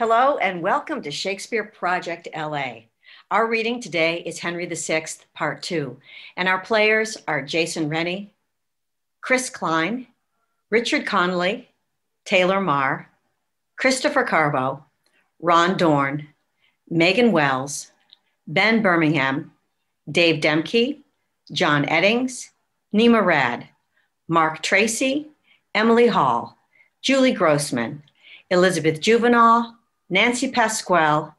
Hello and welcome to Shakespeare Project LA. Our reading today is Henry VI, Part 2, and our players are Jason Rennie, Chris Klein, Richard Connolly, Taylor Marr, Christopher Carbo, Ron Dorn, Megan Wells, Ben Birmingham, Dave Demke, John Eddings, Nima Rad, Mark Tracy, Emily Hall, Julie Grossman, Elizabeth Juvenal, Nancy Pasquale,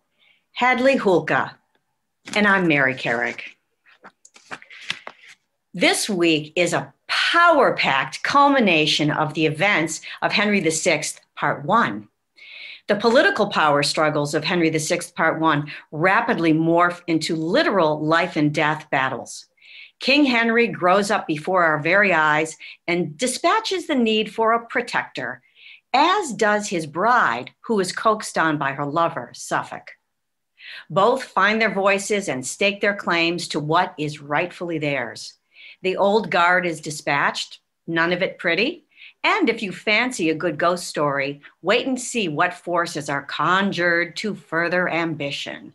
Hadley Hulka, and I'm Mary Carrick. This week is a power-packed culmination of the events of Henry VI, Part 1. The political power struggles of Henry VI, Part 1 rapidly morph into literal life and death battles. King Henry grows up before our very eyes and dispatches the need for a protector, as does his bride, who is coaxed on by her lover, Suffolk. Both find their voices and stake their claims to what is rightfully theirs. The old guard is dispatched, none of it pretty, and if you fancy a good ghost story, wait and see what forces are conjured to further ambition.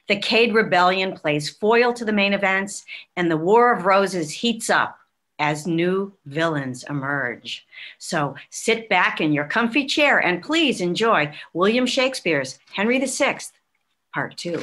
The Cade Rebellion plays foil to the main events, and the War of Roses heats up as new villains emerge. So sit back in your comfy chair and please enjoy William Shakespeare's Henry VI, Part 2.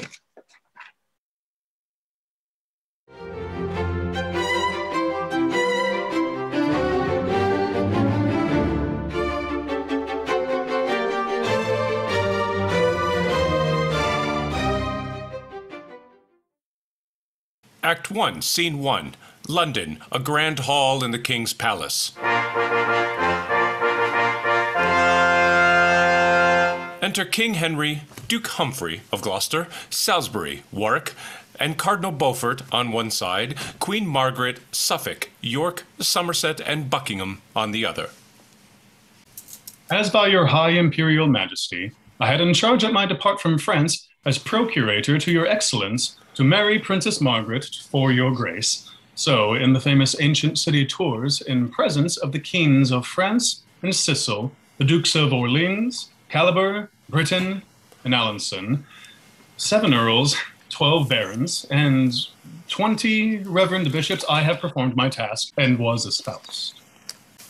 Act 1, Scene 1, London, a grand hall in the King's Palace. Enter King Henry, Duke Humphrey of Gloucester, Salisbury, Warwick, and Cardinal Beaufort on one side, Queen Margaret, Suffolk, York, Somerset, and Buckingham on the other. As by your high imperial majesty, I had in charge at my depart from France as procurator to your excellence to marry Princess Margaret for your grace. So, in the famous ancient city Tours, in presence of the kings of France and Sicily, the Dukes of Orleans, Calabar, Britain, and Alençon, 7 earls, 12 barons, and 20 reverend bishops, I have performed my task and was espoused.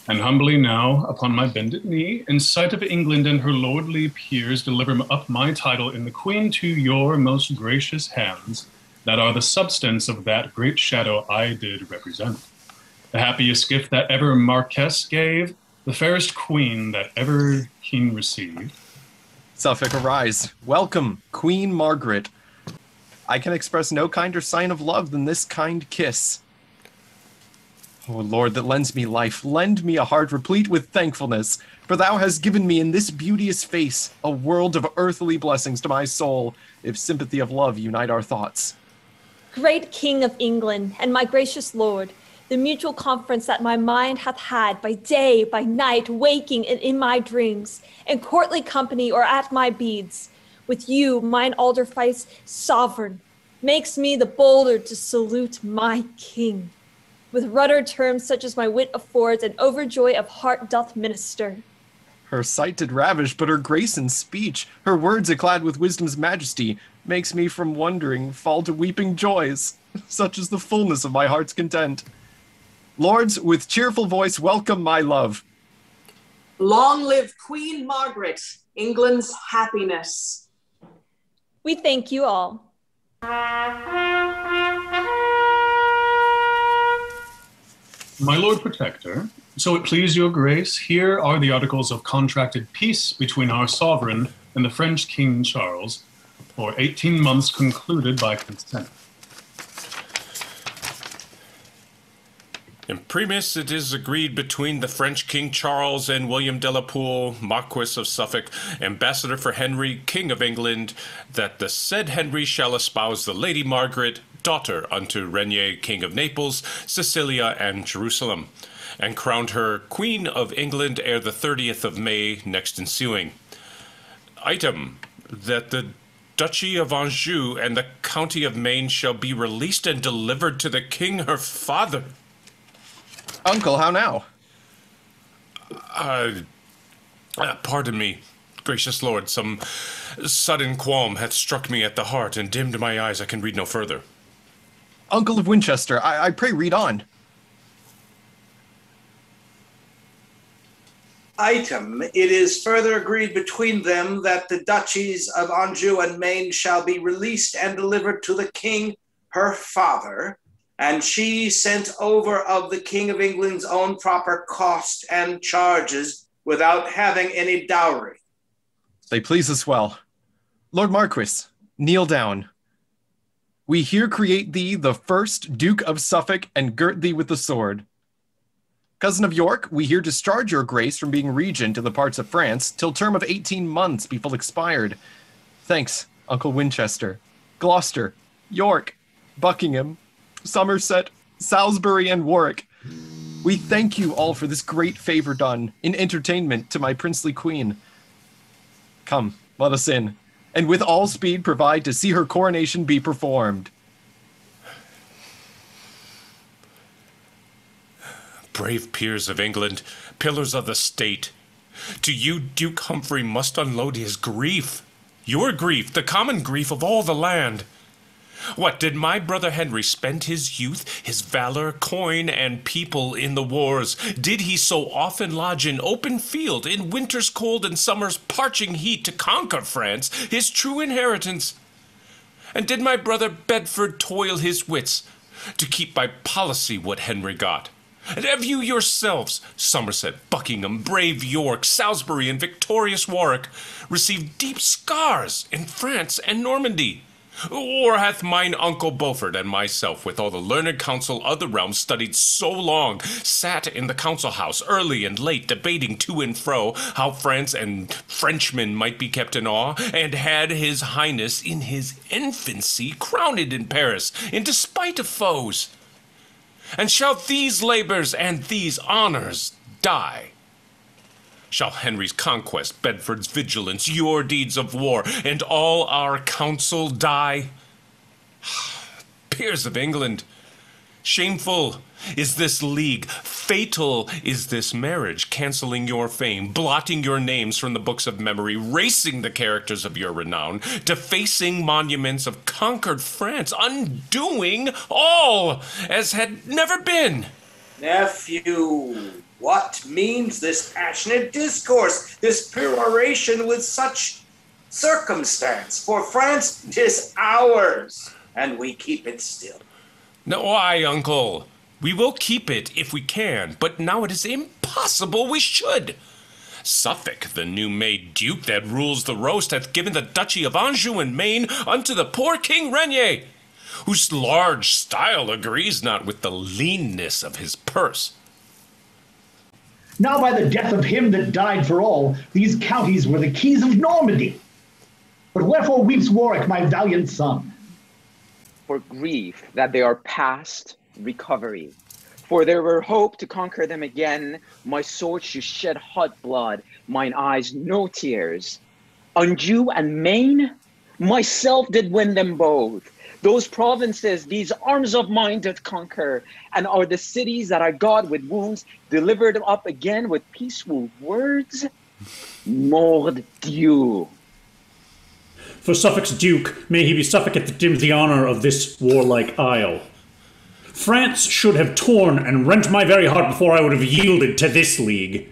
And humbly now, upon my bended knee, in sight of England and her lordly peers, deliver up my title in the Queen to your most gracious hands, that are the substance of that great shadow I did represent. The happiest gift that ever Marquess gave, the fairest queen that ever king received. Suffolk, arise. Welcome, Queen Margaret. I can express no kinder sign of love than this kind kiss. O Lord that lends me life, lend me a heart replete with thankfulness, for thou hast given me in this beauteous face a world of earthly blessings to my soul, if sympathy of love unite our thoughts. Great King of England, and my gracious Lord, the mutual conference that my mind hath had by day, by night, waking and in my dreams, in courtly company or at my beads, with you, mine alderfice sovereign, makes me the bolder to salute my king. With rudder terms such as my wit affords, and overjoy of heart doth minister. Her sight did ravish, but her grace and speech, her words yclad with wisdom's majesty, makes me from wondering fall to weeping joys. Such is the fullness of my heart's content. Lords, with cheerful voice, welcome my love. Long live Queen Margaret, England's happiness. We thank you all. My Lord Protector, so it please your grace, here are the articles of contracted peace between our sovereign and the French King Charles, for 18 months concluded by consent. Imprimis, it is agreed between the French King Charles and William de la Pole, Marquess of Suffolk, ambassador for Henry, King of England, that the said Henry shall espouse the Lady Margaret, daughter unto Regnier, King of Naples, Sicilia, and Jerusalem, and crowned her Queen of England ere the 30th of May next ensuing. Item, that the Duchy of Anjou and the County of Maine shall be released and delivered to the King her father. Uncle, how now? Pardon me. gracious lord, some sudden qualm hath struck me at the heart and dimmed my eyes. I can read no further. Uncle of Winchester, I pray read on. Item, it is further agreed between them that the duchies of Anjou and Maine shall be released and delivered to the king, her father, and she sent over of the King of England's own proper cost and charges without having any dowry. They please us well. Lord Marquis, kneel down. We here create thee the first Duke of Suffolk and girt thee with the sword. Cousin of York, we here discharge your grace from being regent in the parts of France till term of 18 months be full expired. Thanks, Uncle Winchester, Gloucester, York, Buckingham, Somerset, Salisbury, and Warwick. We thank you all for this great favor done in entertainment to my princely queen. Come, let us in, and with all speed provide to see her coronation be performed. Brave peers of England, pillars of the state, to you Duke Humphrey must unload his grief. Your grief, the common grief of all the land. What, did my brother Henry spend his youth, his valor, coin, and people in the wars? Did he so often lodge in open field, in winter's cold and summer's parching heat, to conquer France, his true inheritance? And did my brother Bedford toil his wits to keep by policy what Henry got? And have you yourselves, Somerset, Buckingham, brave York, Salisbury, and victorious Warwick, received deep scars in France and Normandy? Or hath mine uncle Beaufort and myself, with all the learned counsel of the realm, studied so long, sat in the council house early and late, debating to and fro how France and Frenchmen might be kept in awe, and had his highness in his infancy crowned in Paris, in despite of foes? And shall these labors and these honors die? Shall Henry's conquest, Bedford's vigilance, your deeds of war, and all our counsel die? Peers of England, shameful is this league, fatal is this marriage, cancelling your fame, blotting your names from the books of memory, racing the characters of your renown, defacing monuments of conquered France, undoing all as had never been. Nephew, what means this passionate discourse, this peroration with such circumstance? For France 'tis ours, and we keep it still. No, why, uncle? We will keep it if we can, but now it is impossible we should. Suffolk, the new-made duke that rules the roast, hath given the duchy of Anjou and Maine unto the poor King Regnier, whose large style agrees not with the leanness of his purse. Now by the death of him that died for all, these counties were the keys of Normandy. But wherefore weeps Warwick, my valiant son? For grief that they are past recovery. For there were hope to conquer them again. My sword should shed hot blood, mine eyes no tears. Anjou and Maine, myself did win them both. Those provinces these arms of mine did conquer, and are the cities that I got with wounds delivered up again with peaceful words. Mordieu. For Suffolk's duke, may he be Suffolk that dims the honour of this warlike isle. France should have torn and rent my very heart before I would have yielded to this league.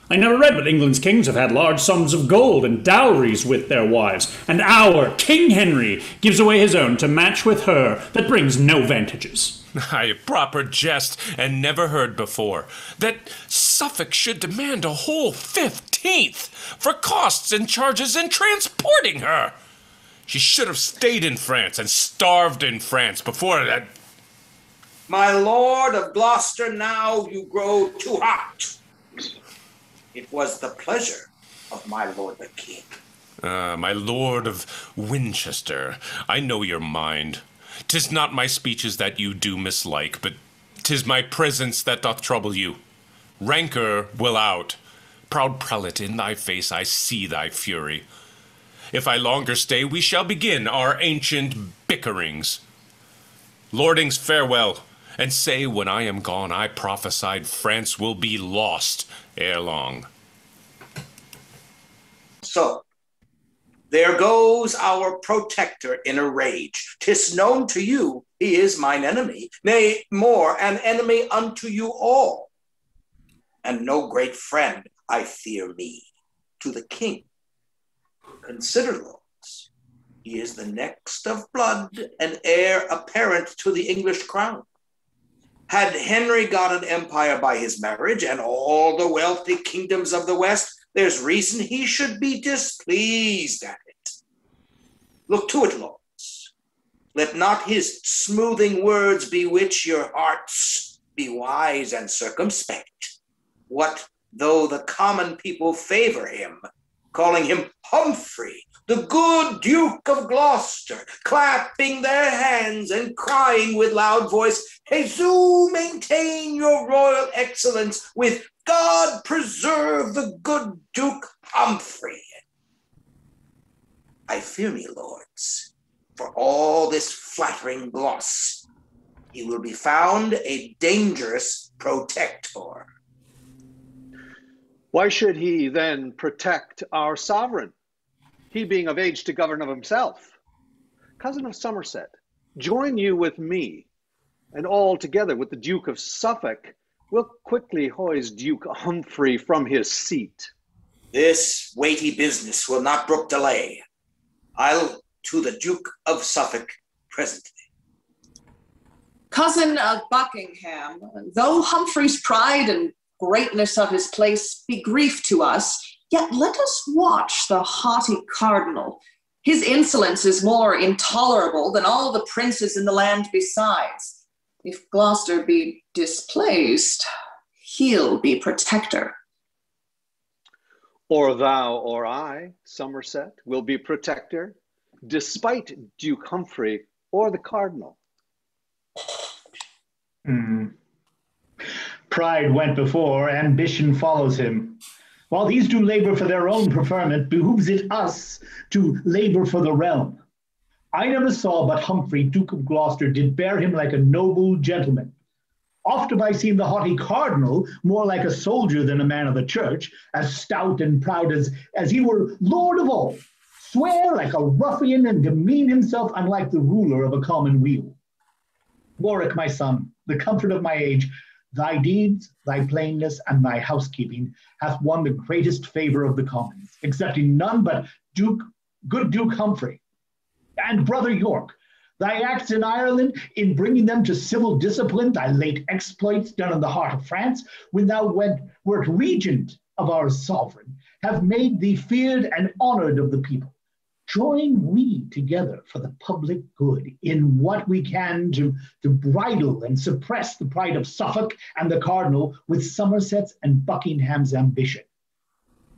I never read but England's kings have had large sums of gold and dowries with their wives, and our King Henry gives away his own to match with her that brings no vantages. A proper jest, and never heard before, that Suffolk should demand a whole 15th for costs and charges in transporting her. She should have stayed in France and starved in France before that. My lord of Gloucester, now you grow too hot. It was the pleasure of my lord the king. My lord of Winchester, I know your mind. 'Tis not my speeches that you do mislike, but 'tis my presence that doth trouble you. Rancor will out. Proud prelate, in thy face I see thy fury. If I longer stay, we shall begin our ancient bickerings. Lordings, farewell, and say when I am gone, I prophesied France will be lost ere long. So, there goes our protector in a rage. 'Tis known to you he is mine enemy, nay, more, an enemy unto you all. And no great friend, I fear me, to the king. Consider, lords, he is the next of blood and heir apparent to the English crown. Had Henry got an empire by his marriage and all the wealthy kingdoms of the West, there's reason he should be displeased at it. Look to it, lords. Let not his smoothing words bewitch your hearts. Be wise and circumspect. What though the common people favor him, calling him Humphrey, the good Duke of Gloucester, clapping their hands and crying with loud voice, "Jesu, maintain your royal excellence with God preserve the good Duke Humphrey." I fear me, lords, for all this flattering gloss, he will be found a dangerous protector. Why should he then protect our sovereign, he being of age to govern of himself? Cousin of Somerset, join you with me, and all together with the Duke of Suffolk, will quickly hoist Duke Humphrey from his seat. This weighty business will not brook delay. I'll to the Duke of Suffolk presently. Cousin of Buckingham, though Humphrey's pride and greatness of his place be grief to us, yet let us watch the haughty cardinal. His insolence is more intolerable than all the princes in the land besides. If Gloucester be displaced, he'll be protector. Or thou or I, Somerset, will be protector, despite Duke Humphrey or the cardinal. Pride went before, ambition follows him. While these do labor for their own preferment, behooves it us to labor for the realm. I never saw but Humphrey, Duke of Gloucester, did bear him like a noble gentleman. Oft have I seen the haughty cardinal more like a soldier than a man of the church, as stout and proud as he were lord of all, swear like a ruffian and demean himself unlike the ruler of a commonweal. Warwick, my son, the comfort of my age, thy deeds, thy plainness, and thy housekeeping hath won the greatest favor of the commons, excepting none but good Duke Humphrey, and brother York. Thy acts in Ireland, in bringing them to civil discipline, thy late exploits done in the heart of France, when thou wert regent of our sovereign, have made thee feared and honored of the people. Join we together for the public good in what we can to bridle and suppress the pride of Suffolk and the cardinal with Somerset's and Buckingham's ambition.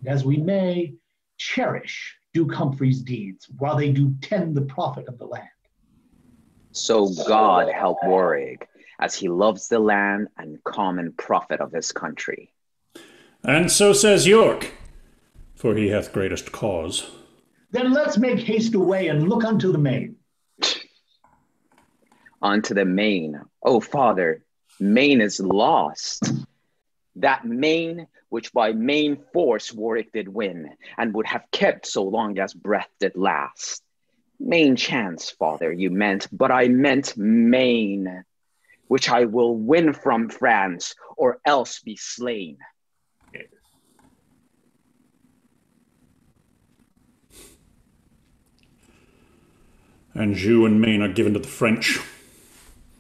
And as we may, cherish Duke Humphrey's deeds while they do tend the profit of the land. So God help Warwick, as he loves the land and common profit of his country. And so says York, for he hath greatest cause. Then let's make haste away and look unto the main. Unto the main. Oh, father, Maine is lost. That Maine which by main force Warwick did win, and would have kept so long as breath did last. Main chance, father, you meant, but I meant Maine, which I will win from France, or else be slain. Anjou and Maine are given to the French.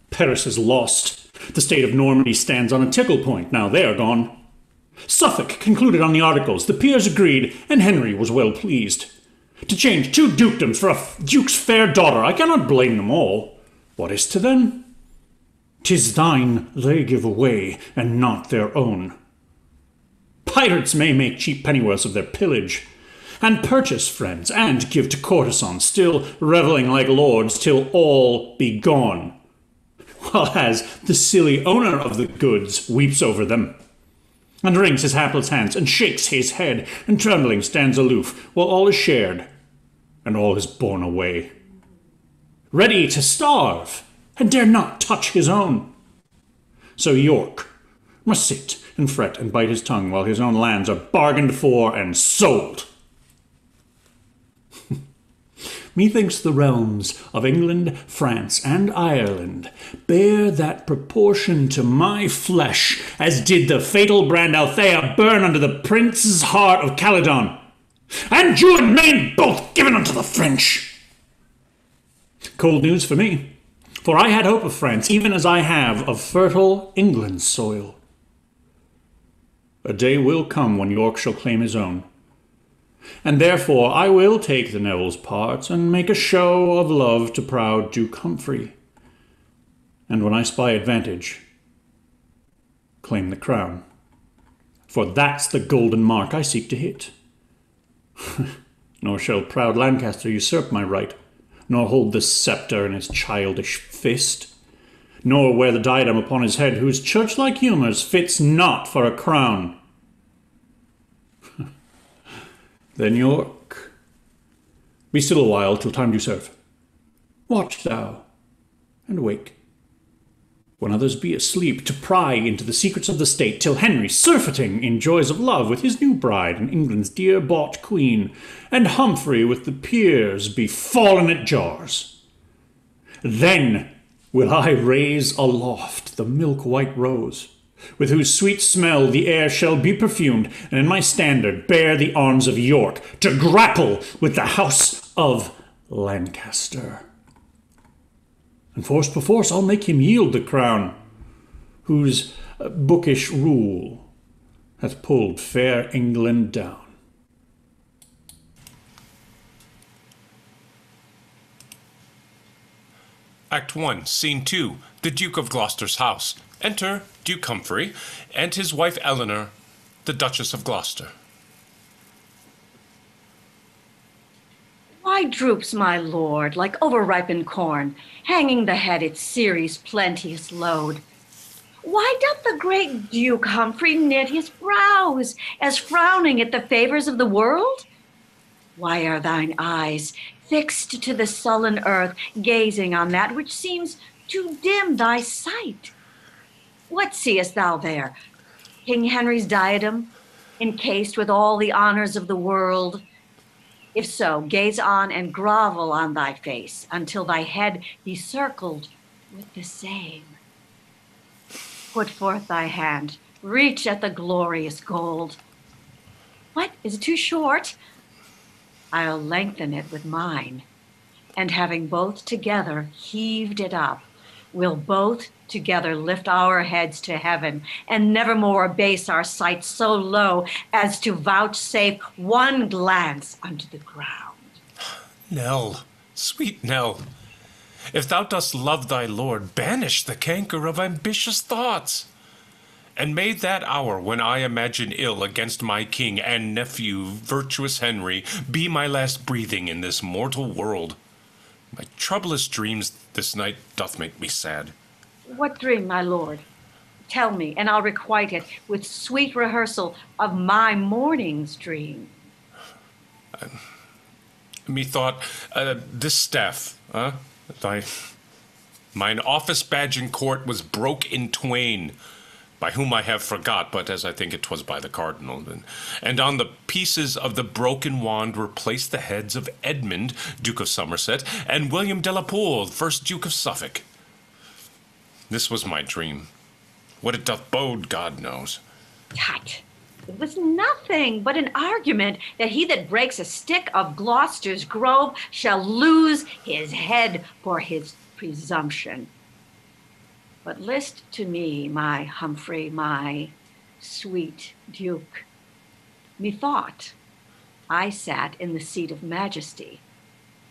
Paris is lost. The state of Normandy stands on a tickle point. Now they are gone. Suffolk concluded on the articles. The peers agreed, and Henry was well pleased. To change 2 dukedoms for a duke's fair daughter, I cannot blame them all. What is to them? 'Tis thine they give away, and not their own. Pirates may make cheap pennyworths of their pillage, and purchase friends, and give to courtesans, still revelling like lords, till all be gone, while as the silly owner of the goods weeps over them, and wrings his hapless hands, and shakes his head, and trembling stands aloof, while all is shared, and all is borne away, ready to starve, and dare not touch his own. So York must sit and fret and bite his tongue, while his own lands are bargained for and sold. methinks the realms of England, France, and Ireland bear that proportion to my flesh as did the fatal brand Althea burn under the prince's heart of Caledon. Anjou and Maine both given unto the French. Cold news for me, for I had hope of France, even as I have of fertile England's soil. A day will come when York shall claim his own, and therefore I will take the Neville's part, and make a show of love to proud Duke Humphrey, and when I spy advantage, claim the crown. For that's the golden mark I seek to hit. Nor shall proud Lancaster usurp my right, nor hold the sceptre in his childish fist, nor wear the diadem upon his head, whose church-like humours fits not for a crown. Then York, be still a while till time do serve. Watch thou, and wake, when others be asleep, to pry into the secrets of the state, till Henry, surfeiting in joys of love with his new bride and England's dear-bought queen, and Humphrey with the peers, be fallen at jars. Then will I raise aloft the milk-white rose, with whose sweet smell the air shall be perfumed, and in my standard bear the arms of York, to grapple with the house of Lancaster. And force perforce I'll make him yield the crown, whose bookish rule hath pulled fair England down. Act 1, Scene 2, the Duke of Gloucester's house. Enter Duke Humphrey and his wife Eleanor, the Duchess of Gloucester. Why droops my lord like overripened corn, hanging the head its Ceres' plenteous load? Why doth the great Duke Humphrey knit his brows, as frowning at the favours of the world? Why are thine eyes fixed to the sullen earth, gazing on that which seems to dim thy sight? What seest thou there? King Henry's diadem, encased with all the honours of the world? If so, gaze on and grovel on thy face, until thy head be circled with the same. Put forth thy hand, reach at the glorious gold. What, is it too short? I'll lengthen it with mine, and having both together heaved it up, we'll both together lift our heads to heaven, and nevermore abase our sight so low as to vouchsafe one glance unto the ground. Nell, sweet Nell, if thou dost love thy lord, banish the canker of ambitious thoughts, and may that hour when I imagine ill against my king and nephew, virtuous Henry, be my last breathing in this mortal world. My troublous dreams this night doth make me sad. What dream, my lord? Tell me, and I'll requite it with sweet rehearsal of my morning's dream. Methought, this staff, mine office badge in court was broke in twain, by whom I have forgot, but as I think it was by the cardinal. And on the pieces of the broken wand were placed the heads of Edmund, Duke of Somerset, and William de la Pole, first Duke of Suffolk. This was my dream. What it doth bode, God knows. Tut, it was nothing but an argument that he that breaks a stick of Gloucester's grove shall lose his head for his presumption. But list to me, my Humphrey, my sweet Duke. Methought I sat in the seat of majesty,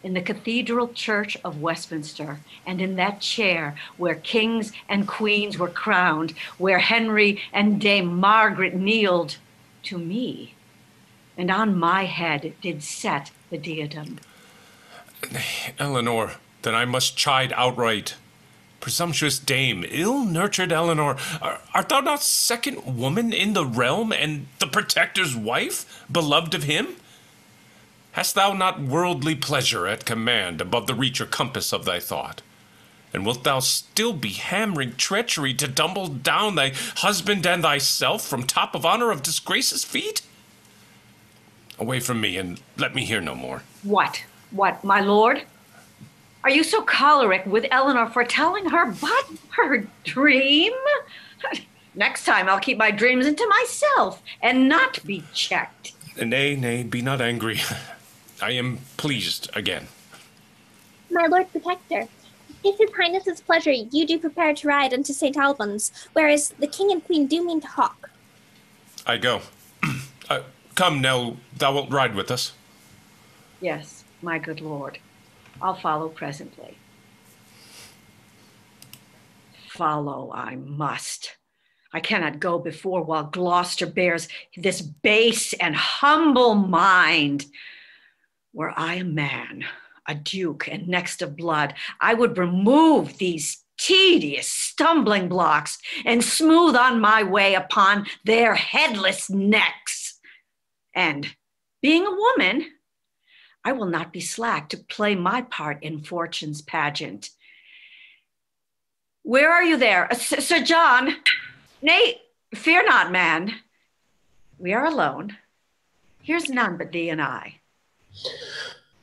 in the Cathedral Church of Westminster, and in that chair where kings and queens were crowned, where Henry and Dame Margaret kneeled to me, and on my head did set the diadem. Eleanor, then I must chide outright. Presumptuous dame, ill-nurtured Eleanor, art thou not second woman in the realm, and the Protector's wife, beloved of him? Hast thou not worldly pleasure at command, above the reach or compass of thy thought? And wilt thou still be hammering treachery to tumble down thy husband and thyself from top of honor of disgrace's feet? Away from me, and let me hear no more. What? What, my lord? Are you so choleric with Eleanor for telling her but her dream? Next time I'll keep my dreams into myself and not be checked. Nay, nay, be not angry. I am pleased again. My Lord Protector, if His Highness's pleasure, you do prepare to ride unto St. Albans, whereas the King and Queen do mean to hawk. I go. Come, Nell, thou wilt ride with us. Yes, my good lord. I'll follow presently. Follow I must. I cannot go before while Gloucester bears this base and humble mind. Were I a man, a duke, and next of blood, I would remove these tedious stumbling blocks and smooth on my way upon their headless necks. And being a woman, I will not be slack to play my part in fortune's pageant. Where are you there? Sir John? Nay, fear not, man. We are alone. Here's none but thee and I.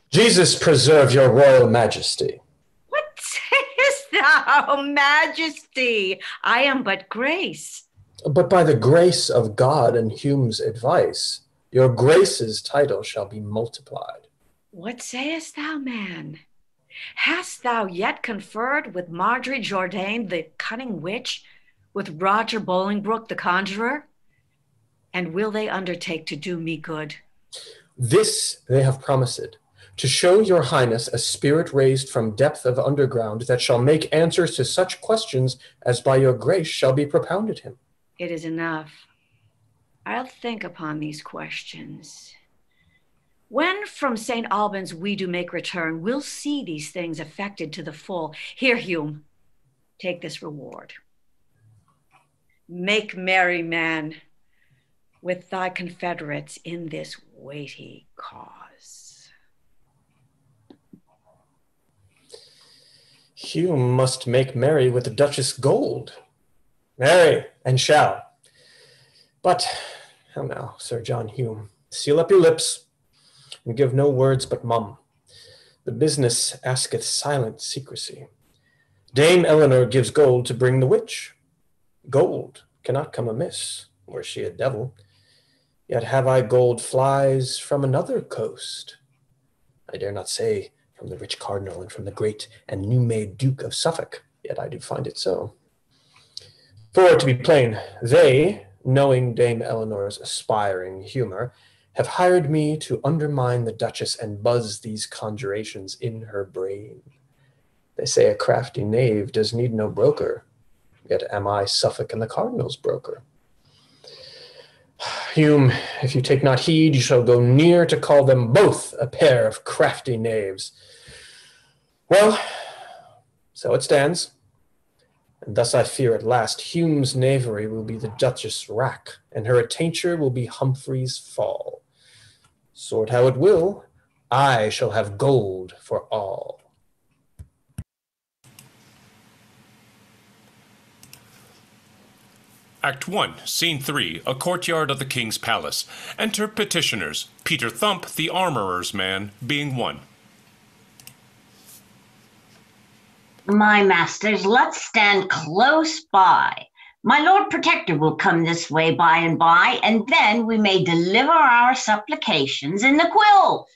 Jesus preserve your royal majesty. What sayest thou, majesty? I am but grace. But by the grace of God and Hume's advice, your grace's title shall be multiplied. What sayest thou, man? Hast thou yet conferred with Marjorie Jourdain, the cunning witch, with Roger Bolingbroke, the conjurer? And will they undertake to do me good? This they have promised, to show your highness a spirit raised from depth of underground that shall make answers to such questions as by your grace shall be propounded him. It is enough. I'll think upon these questions. When from St. Albans we do make return, we'll see these things effected to the full. Here, Hume, take this reward. Make merry, man, with thy confederates in this weighty cause. Hume must make merry with the Duchess Gold. Marry, and shall. But, how now, Sir John Hume, seal up your lips, and give no words but mum. The business asketh silent secrecy. Dame Eleanor gives gold to bring the witch. Gold cannot come amiss, were she a devil. Yet have I gold flies from another coast. I dare not say from the rich cardinal and from the great and new-made Duke of Suffolk, yet I do find it so. For, to be plain, they, knowing Dame Eleanor's aspiring humor, have hired me to undermine the Duchess and buzz these conjurations in her brain. They say a crafty knave does need no broker, yet am I Suffolk and the Cardinal's broker. Hume, if you take not heed, you shall go near to call them both a pair of crafty knaves. Well, so it stands. And thus I fear at last Hume's knavery will be the Duchess' rack, and her attainture will be Humphrey's fall. Sort how it will, I shall have gold for all. Act 1, Scene 3, a courtyard of the king's palace. Enter petitioners, Peter Thump, the armorer's man, being one. My masters, let's stand close by. My Lord Protector will come this way by, and then we may deliver our supplications in the quill.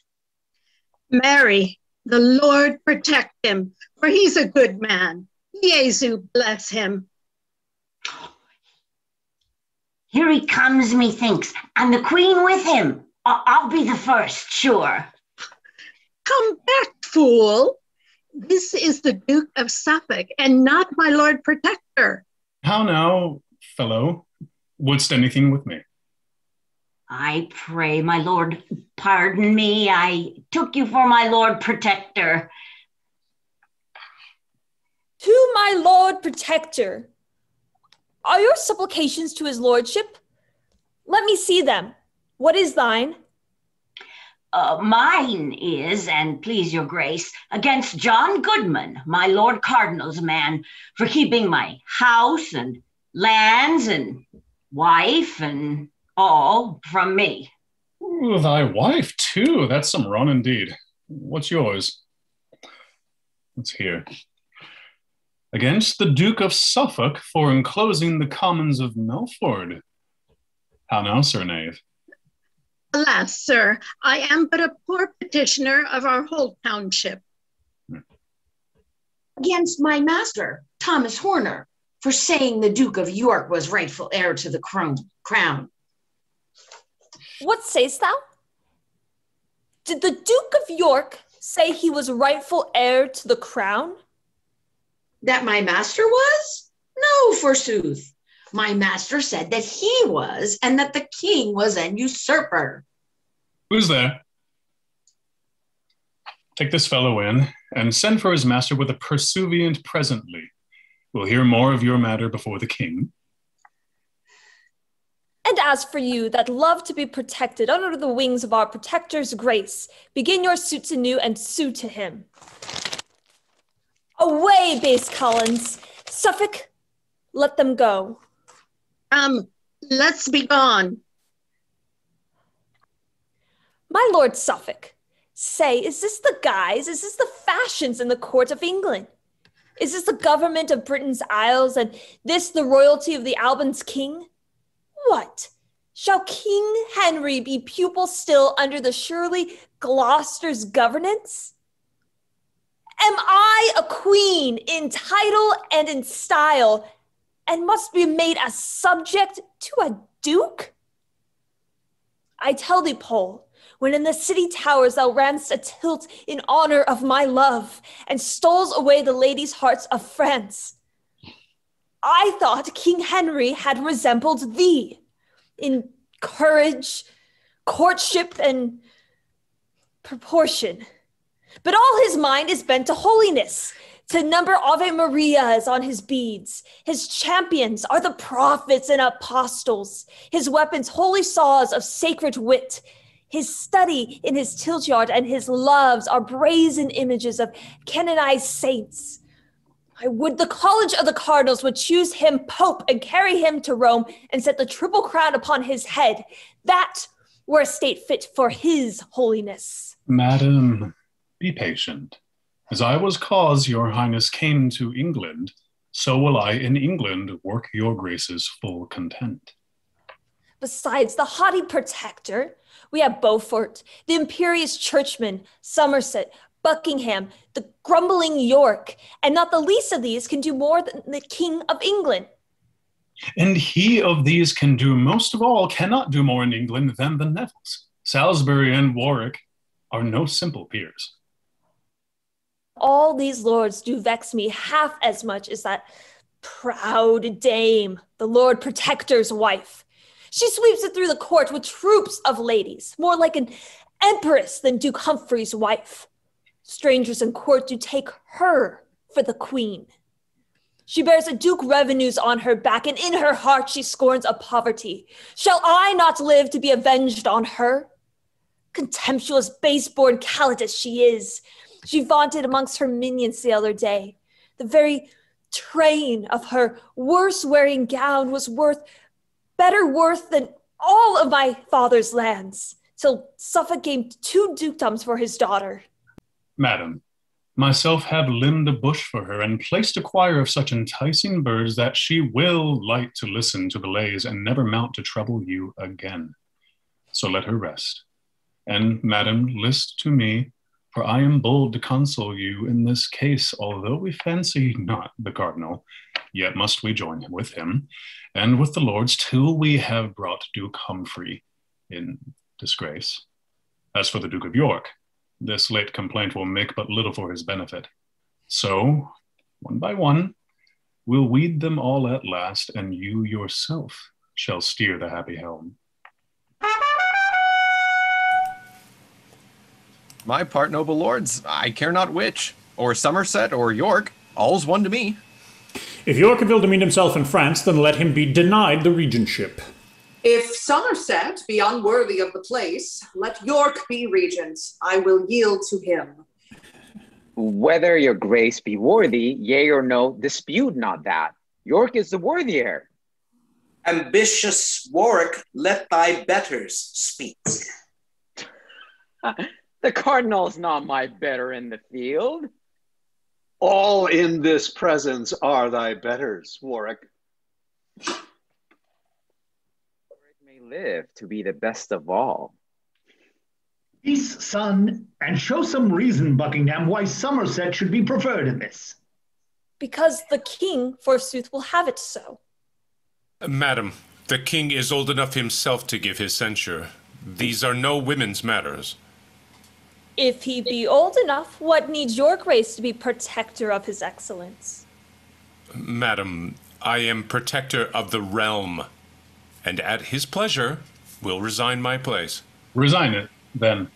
Mary, the Lord protect him, for he's a good man. Jesu bless him. Here he comes, methinks, and the Queen with him. I'll be the first, sure. Come back, fool. This is the Duke of Suffolk, and not my Lord Protector. How now, fellow? Wouldst anything with me? I pray, my lord, pardon me. I took you for my Lord Protector. To my Lord Protector. Are your supplications to his lordship? Let me see them. What is thine? Mine is, and please your grace, against John Goodman, my Lord Cardinal's man, for keeping my house and lands and wife and all from me. Ooh, thy wife too. That's some run indeed. What's yours? Let's hear. Against the Duke of Suffolk for enclosing the commons of Melford. How now, Sir Knave? Alas, sir, I am but a poor petitioner of our whole township. Against my master, Thomas Horner, for saying the Duke of York was rightful heir to the crown. What sayst thou? Did the Duke of York say he was rightful heir to the crown? That my master was? No, forsooth. My master said that he was, and that the king was an usurper. Who's there? Take this fellow in, and send for his master with a pursuivant presently. We'll hear more of your matter before the king. And as for you that love to be protected under the wings of our protector's grace, begin your suits anew and sue to him. Away, base Collins! Suffolk, let them go. Let's be gone. My Lord Suffolk, say, is this the guise, is this the fashions in the court of England? Is this the government of Britain's isles, and this the royalty of the Albans king? What? Shall King Henry be pupil still under the Shirley Gloucester's governance? Am I a queen in title and in style, and must be made a subject to a duke? I tell thee, Pole, when in the city towers thou ranst a tilt in honor of my love, and stolest away the ladies' hearts of France, I thought King Henry had resembled thee in courage, courtship, and proportion. But all his mind is bent to holiness, to number Ave Marias on his beads. His champions are the prophets and apostles, his weapons holy saws of sacred wit. His study in his tilt yard and his loves are brazen images of canonized saints. I would the College of the Cardinals would choose him pope and carry him to Rome and set the triple crown upon his head. That were a state fit for his holiness. Madam, be patient. As I was cause your highness came to England, so will I in England work your grace's full content. Besides the haughty protector, we have Beaufort, the imperious churchman, Somerset, Buckingham, the grumbling York, and not the least of these can do more than the King of England. And he of these can do most of all, cannot do more in England than the Nevilles. Salisbury and Warwick are no simple peers. All these lords do vex me half as much as that proud dame, the Lord Protector's wife. She sweeps it through the court with troops of ladies, more like an empress than Duke Humphrey's wife. Strangers in court do take her for the queen. She bears a duke revenues on her back, and in her heart she scorns a poverty. Shall I not live to be avenged on her? Contemptuous, base-born callet as she is, she vaunted amongst her minions the other day. The very train of her worse-wearing gown was better worth than all of my father's lands, till Suffolk gave 2 dukedoms for his daughter. Madam, myself have limbed a bush for her, and placed a choir of such enticing birds that she will light to listen to the lays, and never mount to trouble you again. So let her rest. And, madam, list to me, for I am bold to counsel you in this case, although we fancy not the cardinal, yet must we join with him, and with the lords, till we have brought Duke Humphrey in disgrace. As for the Duke of York, this late complaint will make but little for his benefit. So, one by one, we'll weed them all at last, and you yourself shall steer the happy helm. My part, noble lords, I care not which, or Somerset or York, all's one to me. If York will demean himself in France, then let him be denied the regentship. If Somerset be unworthy of the place, let York be regent. I will yield to him. Whether your grace be worthy, yea or no, dispute not that. York is the worthy heir. Ambitious Warwick, let thy betters speak. The cardinal's not my better in the field. All in this presence are thy betters, Warwick. Warwick may live to be the best of all. Peace, son, and show some reason, Buckingham, why Somerset should be preferred in this. Because the king, forsooth, will have it so. Madam, the king is old enough himself to give his censure. These are no women's matters. If he be old enough, what needs your grace to be protector of his excellence? Madam, I am protector of the realm, and at his pleasure will resign my place. Resign it, then,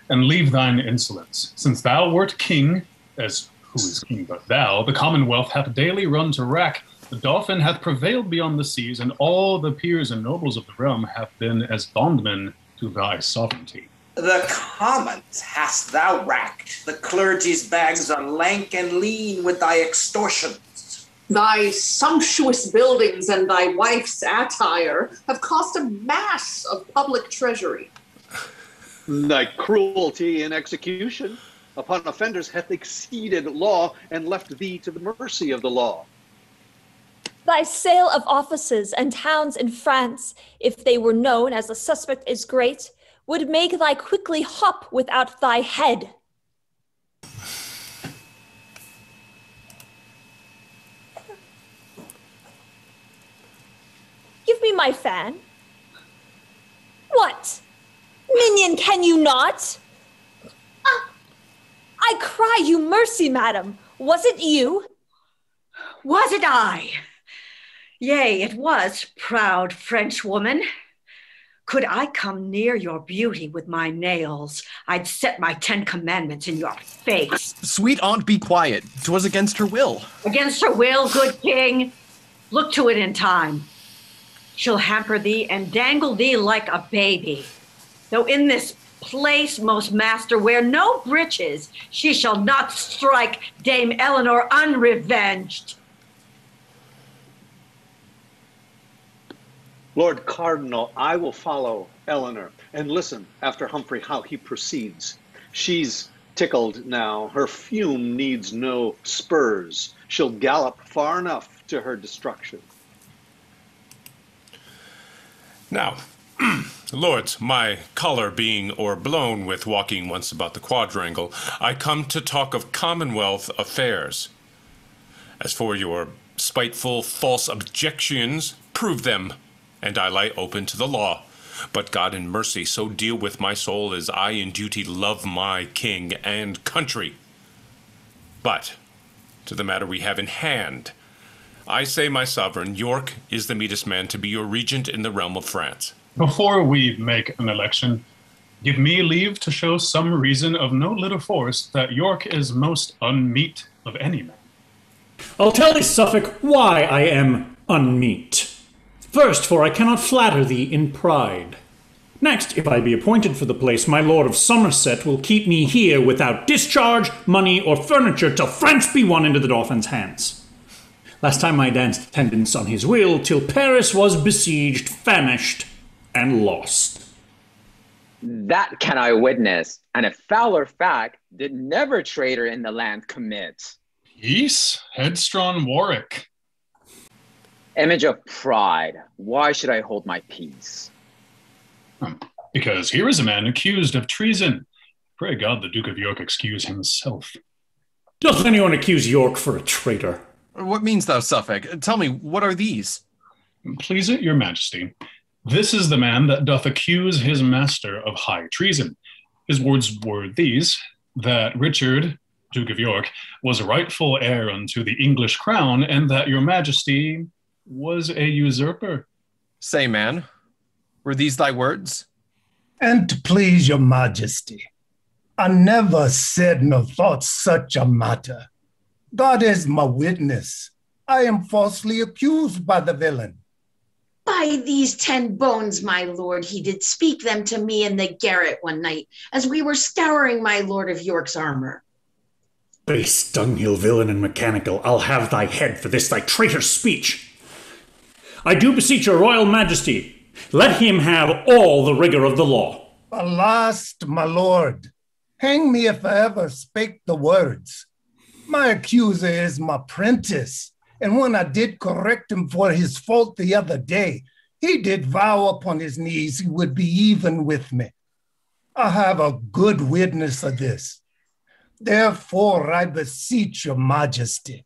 and leave thine insolence. Since thou wert king, as who is king but thou, the commonwealth hath daily run to wrack. The dauphin hath prevailed beyond the seas, and all the peers and nobles of the realm have been as bondmen to thy sovereignty. The commons hast thou racked, the clergy's bags are lank and lean with thy extortions. Thy sumptuous buildings and thy wife's attire have cost a mass of public treasury. Thy cruelty in execution upon offenders hath exceeded law and left thee to the mercy of the law. Thy sale of offices and towns in France, if they were known as the suspect is great, would make thy quickly hop without thy head. Give me my fan. What? Minion, can you not? I cry you mercy, madam. Was it you? Was it I? Yea, it was, proud French woman. Could I come near your beauty with my nails, I'd set my 10 commandments in your face. Sweet aunt, be quiet. 'Twas against her will. Against her will, good king. Look to it in time. She'll hamper thee and dangle thee like a baby. Though in this place, most master, wear no breeches, she shall not strike Dame Eleanor unrevenged. Lord Cardinal, I will follow Eleanor and listen after Humphrey how he proceeds. She's tickled now. Her fume needs no spurs. She'll gallop far enough to her destruction. Now, lords, my choler being o'erblown with walking once about the quadrangle, I come to talk of Commonwealth affairs. As for your spiteful, false objections, prove them, and I lie open to the law. But God in mercy so deal with my soul as I in duty love my king and country. But to the matter we have in hand, I say, my sovereign, York is the meetest man to be your regent in the realm of France. Before we make an election, give me leave to show some reason of no little force that York is most unmeet of any man. I'll tell thee, Suffolk, why I am unmeet. First, for I cannot flatter thee in pride. Next, if I be appointed for the place, my lord of Somerset will keep me here without discharge, money, or furniture till France be won into the Dauphin's hands. Last time I danced attendance on his will, till Paris was besieged, famished, and lost. That can I witness, and a fouler fact did never traitor in the land commit. Peace, headstrong Warwick. Image of pride, why should I hold my peace? Because here is a man accused of treason. Pray God the Duke of York excuse himself. Doth anyone accuse York for a traitor? What means thou, Suffolk? Tell me, what are these? Please it your majesty, this is the man that doth accuse his master of high treason. His words were these, that Richard, Duke of York, was rightful heir unto the English crown, and that your majesty was a usurper. Say, man, were these thy words? And to please your majesty, I never said nor thought such a matter. God is my witness. I am falsely accused by the villain. By these 10 bones, my lord, he did speak them to me in the garret one night, as we were scouring my lord of York's armor. Base dunghill villain and mechanical, I'll have thy head for this thy traitor's speech. I do beseech your royal majesty, let him have all the rigor of the law. Alas, my lord, Hang me if I ever spake the words. My accuser is my prentice, and when I did correct him for his fault the other day, he did vow upon his knees he would be even with me. I have a good witness of this. Therefore, I beseech your majesty,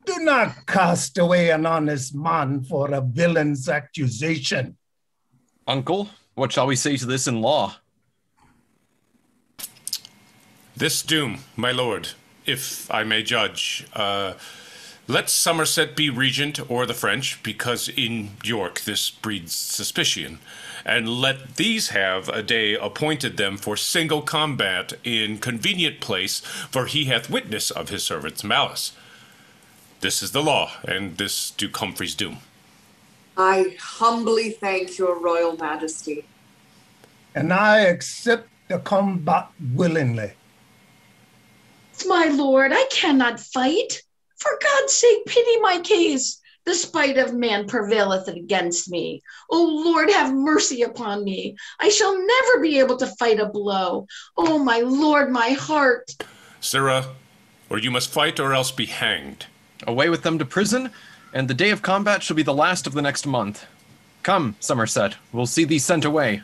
do not cast away an honest man for a villain's accusation. Uncle, what shall we say to this in law? This doom, my lord, if I may judge, let Somerset be regent or the French, because in York this breeds suspicion, and let these have a day appointed them for single combat in convenient place, for he hath witness of his servant's malice. This is the law, and this Duke Humphrey's doom. I humbly thank your royal majesty. And I accept the combat willingly. My lord, I cannot fight. For God's sake, pity my case. The spite of man prevaileth against me. O Lord, have mercy upon me. I shall never be able to fight a blow. Oh, my lord, my heart. Sirrah, or you must fight or else be hanged. Away with them to prison, and the day of combat shall be the last of the next month. Come, Somerset, we'll see thee sent away.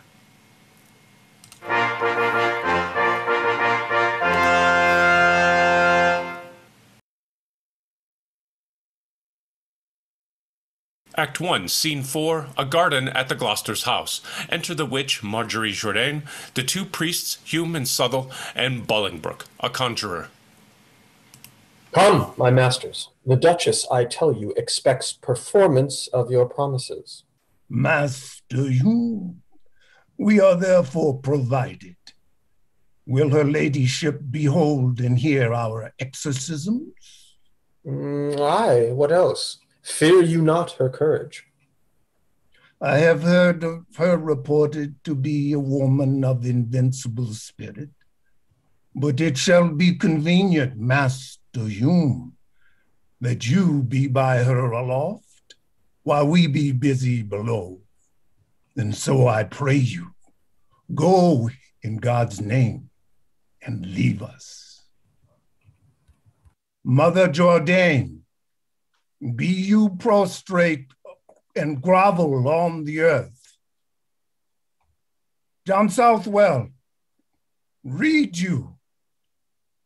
Act 1, Scene 4, a garden at the Gloucester's house. Enter the witch, Marjorie Jourdain, the two priests, Hume and Southwell, and Bolingbroke, a conjurer. Come, my masters. The Duchess, I tell you, expects performance of your promises. Master Hume, we are therefore provided. Will her ladyship behold and hear our exorcisms? Aye, what else? Fear you not her courage. I have heard of her reported to be a woman of invincible spirit, but it shall be convenient, Master Hume, that you be by her aloft, while we be busy below. And so I pray you, go in God's name and leave us. Mother Jourdain, be you prostrate and grovel on the earth. John Southwell, read you,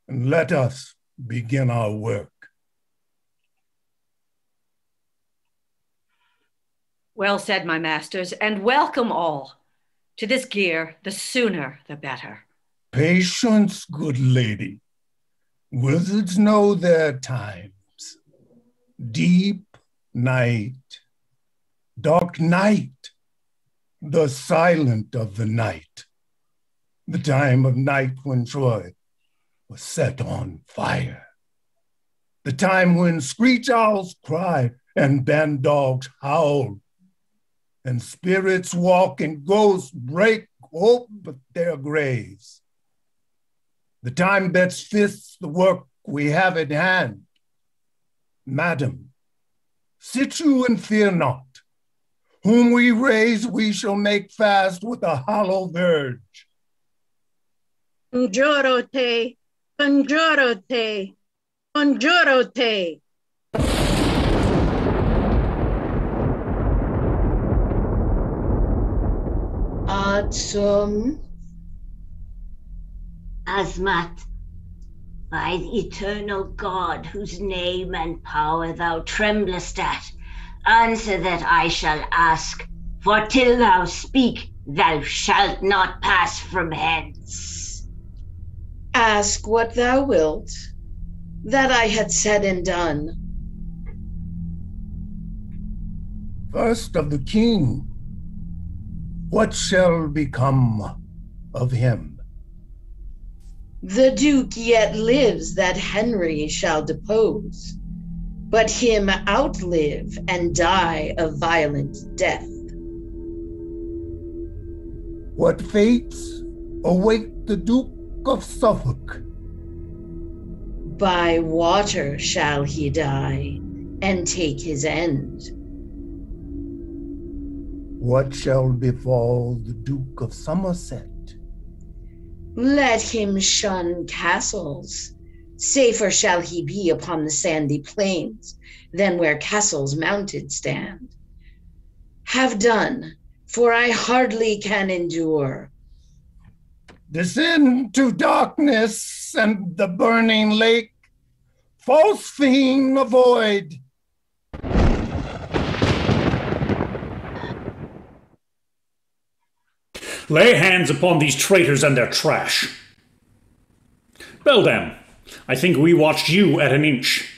and let us begin our work. Well said, my masters, and welcome all to this gear, the sooner the better. Patience, good lady. Wizards know their times. Deep night, dark night, the silent of the night, the time of night when Troy was set on fire, the time when screech owls cry and band dogs howl, and spirits walk and ghosts break open their graves, the time bets fists the work we have at hand. Madam, sit you and fear not. Whom we raise, we shall make fast with a hollow verge. Conjuro te, conjuro te, conjuro te. Adsum. Asmat, by the eternal God, whose name and power thou tremblest at, answer that I shall ask, for till thou speak, thou shalt not pass from hence. Ask what thou wilt, that I had said and done. First of the king, what shall become of him? The Duke yet lives that Henry shall depose, but him outlive and die a violent death. What fates await the Duke of Suffolk? By water shall he die and take his end. What shall befall the Duke of Somerset? Let him shun castles. Safer shall he be upon the sandy plains than where castles mounted stand. Have done, for I hardly can endure. Descend to darkness and the burning lake. False fiend avoid. Lay hands upon these traitors and their trash. Beldam, I think we watched you at an inch.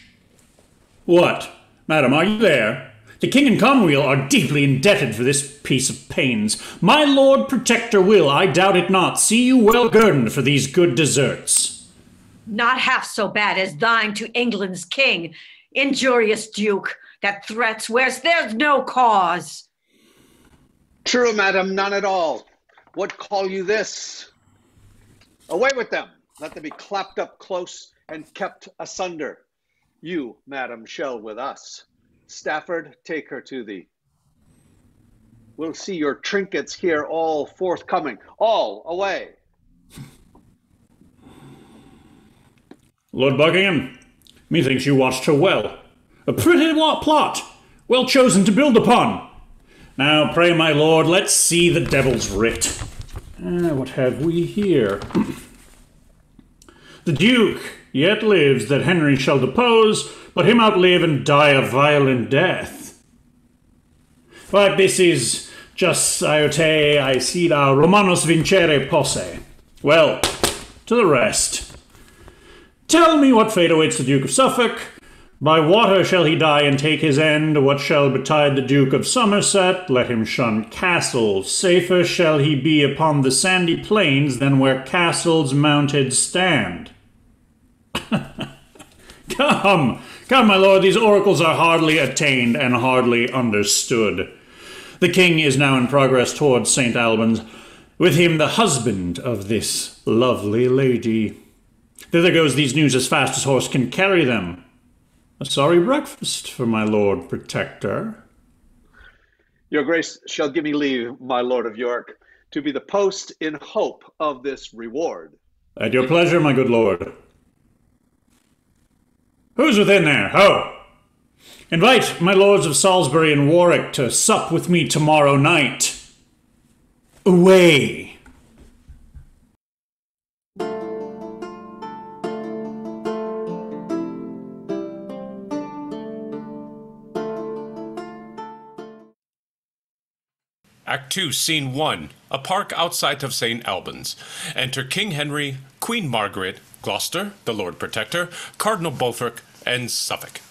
What, madam, are you there? The king and Comweal are deeply indebted for this piece of pains. My lord protector will, I doubt it not, see you well guerdoned for these good deserts. Not half so bad as thine to England's king, injurious duke, that threats where's there's no cause. True, madam, none at all. What call you this? Away with them. Let them be clapped up close and kept asunder. You, madam, shall with us. Stafford, take her to thee. We'll see your trinkets here all forthcoming. All away. Lord Buckingham, methinks you watched her well. A pretty plot, well chosen to build upon. Now, pray, my lord, let's see the devil's writ. What have we here? The Duke yet lives that Henry shall depose, but him outlive and die a violent death. But this is just iote aecida Romanos vincere posse. Well, to the rest. Tell me what fate awaits the Duke of Suffolk. By water shall he die and take his end. What shall betide the Duke of Somerset? Let him shun castles. Safer shall he be upon the sandy plains than where castles mounted stand. Come, my lord, these oracles are hardly attained and hardly understood. The king is now in progress towards St. Albans, with him the husband of this lovely lady. Thither goes these news as fast as horse can carry them. A sorry breakfast for my lord protector. Your grace shall give me leave, my lord of York, to be the post in hope of this reward. At your pleasure, my good lord. Who's within there? Ho! Invite my lords of Salisbury and Warwick to sup with me tomorrow night. Away! Act 2, Scene 1. A park outside of St. Albans. Enter King Henry, Queen Margaret, Gloucester, the Lord Protector, Cardinal Beaufort, and Suffolk.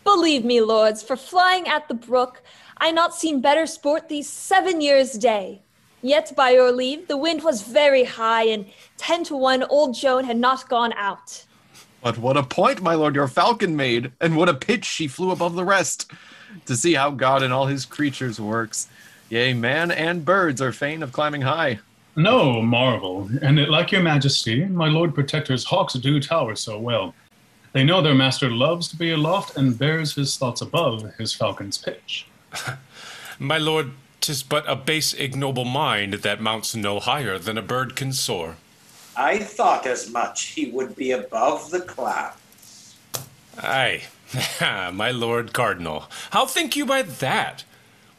Believe me, lords, for flying at the brook, I not seen better sport these 7 years' day. Yet, by your leave, the wind was very high, and 10 to 1 old Joan had not gone out. But what a point, my lord, your falcon made, and what a pitch she flew above the rest, to see how God in all his creatures works. Yea, man and birds are fain of climbing high. No marvel, and like your majesty, my lord protector's hawks do tower so well. They know their master loves to be aloft and bears his thoughts above his falcon's pitch. My lord, 'tis but a base ignoble mind that mounts no higher than a bird can soar. I thought as much. He would be above the clouds. Aye, my lord cardinal, how think you by that?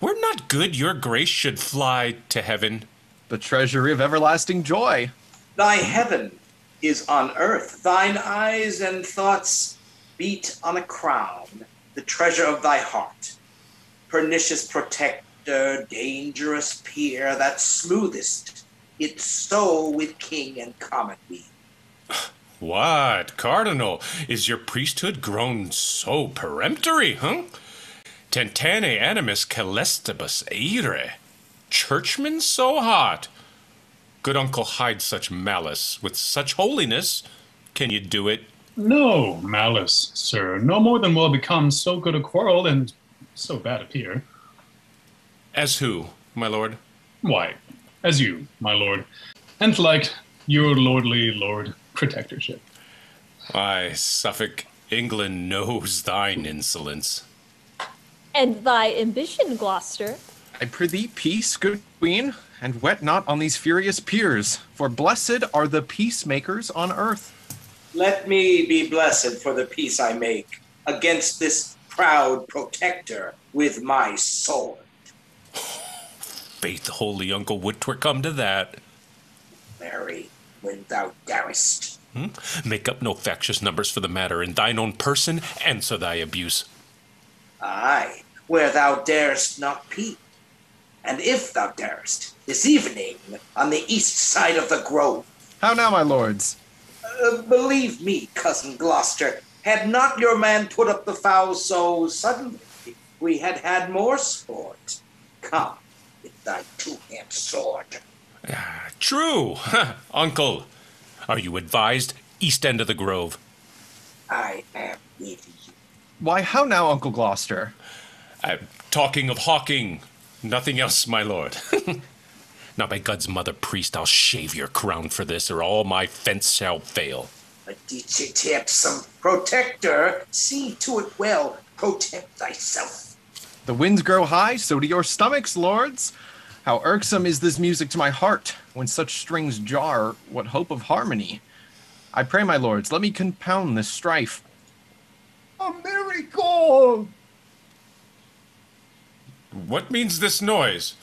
Were it not good your grace should fly to heaven? The treasury of everlasting joy. Thy heaven is on earth. Thine eyes and thoughts beat on a crown, the treasure of thy heart. Pernicious protector, dangerous peer, that smoothest it so with king and commonweal. What, Cardinal, is your priesthood grown so peremptory, huh? Tentane animus celestibus aire. Churchmen so hot. Good uncle, hide such malice. With such holiness, can you do it? No malice, sir. No more than will become so good a quarrel and so bad a peer. As who, my lord? Why, as you, my lord, and like your lordly lord protectorship. Why, Suffolk, England knows thine insolence. And thy ambition, Gloucester? I prithee peace, good queen, and wet not on these furious peers, for blessed are the peacemakers on earth. Let me be blessed for the peace I make against this proud protector with my sword. Faith, holy uncle, would 'twere come to that. Marry, when thou darest. Make up no factious numbers for the matter. In thine own person, answer thy abuse. Aye, where thou darest not peep. And if thou darest, this evening, on the east side of the grove. How now, my lords? Believe me, cousin Gloucester, had not your man put up the fowl so suddenly, we had had more sport. Come, with thy two-hand sword. True. Uncle, are you advised? East end of the grove. I am with you. Why, how now, Uncle Gloucester? Talking of hawking. Nothing else, my lord. Now, by God's mother priest, I'll shave your crown for this, or all my fence shall fail. Some protector, see to it well, protect thyself. The winds grow high, so do your stomachs, lords. How irksome is this music to my heart, when such strings jar, what hope of harmony? I pray, my lords, let me compound this strife. A miracle! What means this noise?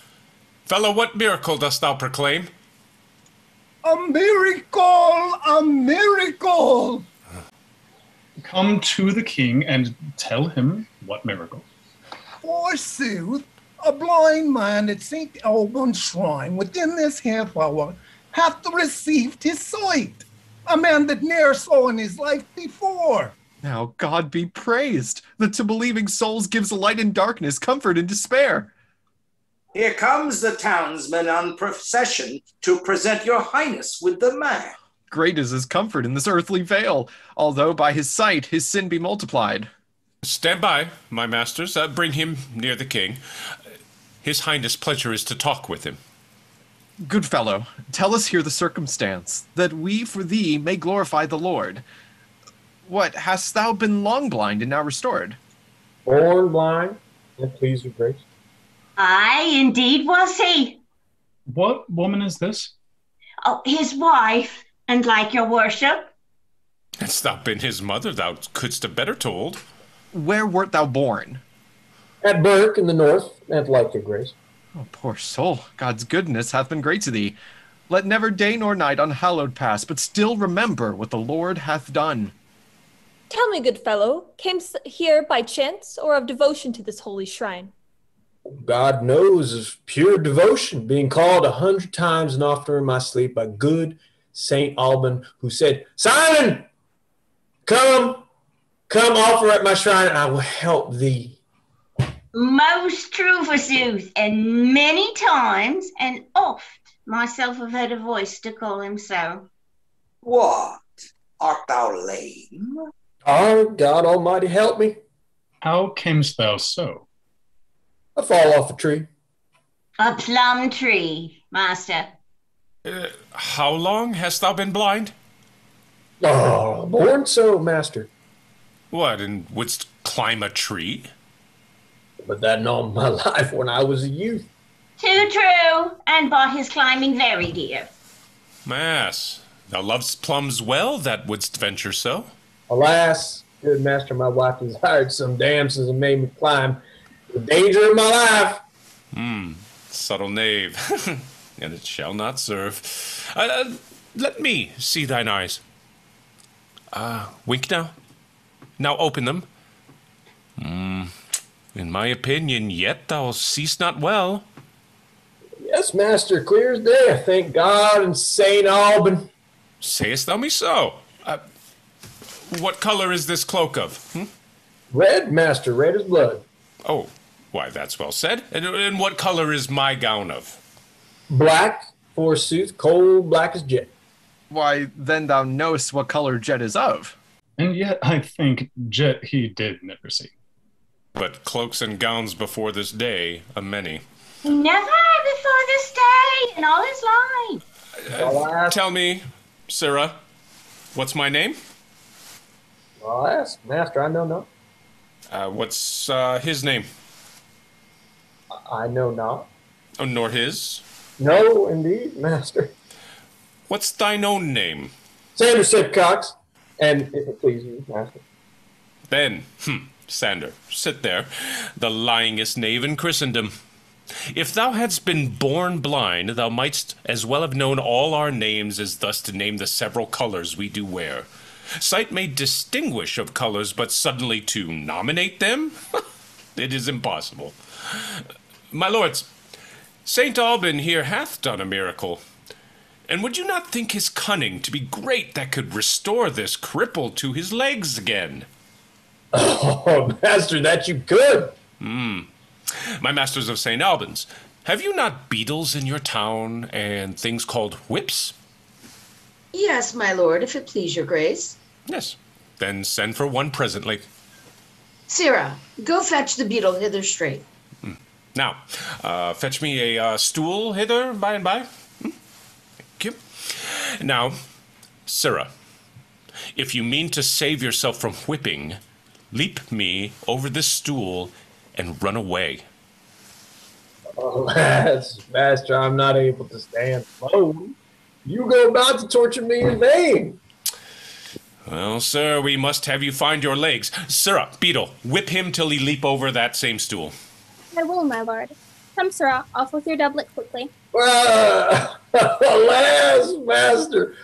Fellow, what miracle dost thou proclaim? A miracle! A miracle! Come to the king and tell him what miracle. Forsooth, a blind man at St. Albans shrine within this half hour hath received his sight. A man that ne'er saw in his life before. Now God be praised, that to believing souls gives light in darkness, comfort in despair. Here comes the townsman on procession to present your highness with the man. Great is his comfort in this earthly vale, although by his sight his sin be multiplied. Stand by, my masters. Bring him near the king. His highness' pleasure is to talk with him. Good fellow, tell us here the circumstance, that we for thee may glorify the Lord. What, hast thou been long blind and now restored? Born blind, and pleased with grace. Aye, indeed was he. What woman is this? Oh, his wife, and like your worship. Hadst thou been his mother, thou couldst have better told. Where wert thou born? At Burke in the north, and like your grace. Oh, poor soul, God's goodness hath been great to thee. Let never day nor night unhallowed pass, but still remember what the Lord hath done. Tell me, good fellow, came here by chance or of devotion to this holy shrine? God knows of pure devotion, being called 100 times and oftener in my sleep by good St. Alban, who said, Simon, come offer at my shrine, and I will help thee. Most true, forsooth, and many times, and oft myself have heard a voice to call him so. What? Art thou lame? Oh, God Almighty help me. How camest thou so? I fall off a tree. A plum tree, master. How long hast thou been blind? Oh, born so, master. What, and wouldst climb a tree? But that in all my life when I was a youth. Too true, and bought his climbing very dear. Mass, thou lovest plums well, that wouldst venture so. Alas, good master, my wife desired some damsels and made me climb. The danger of my life. Subtle knave, and it shall not serve. Let me see thine eyes. Wink now. Now open them. In my opinion, yet thou seest not well. Yes, master, clear as day. Thank God and St. Alban. Sayest thou me so? What color is this cloak of? Red, master, red as blood. Oh, why, that's well said. And what color is my gown of? Black, forsooth, coal black as jet. Why, then thou knowest what color jet is of. And yet I think jet he did never see. But cloaks and gowns before this day, a many. He never before this day in all his life. Tell me, Sarah, what's my name? I'll ask, master, I know not. What's his name? I know not. Oh, nor his? No, indeed, master. What's thine own name? Sander Sipcox, and if it please you, master. Then, Sander, sit there, the lyingest knave in Christendom. If thou hadst been born blind, thou mightst as well have known all our names as thus to name the several colours we do wear. Sight may distinguish of colours, but suddenly to nominate them? It is impossible. My lords, St. Alban here hath done a miracle. And would you not think his cunning to be great that could restore this cripple to his legs again? Oh, master, that you could. My masters of St. Albans, have you not beadles in your town and things called whips? Yes, my lord, if it please your grace. Yes. Then send for one presently. Sirrah, go fetch the beetle hither straight. Now, fetch me a stool hither by and by. Thank you. Now, Sirrah, if you mean to save yourself from whipping, leap me over this stool and run away. Oh, master, I'm not able to stand alone. You go about to torture me in vain. Well, sir, we must have you find your legs. Sirrah, Beetle, whip him till he leap over that same stool. I will, my lord. Come, Sirrah, off with your doublet quickly. Alas, master,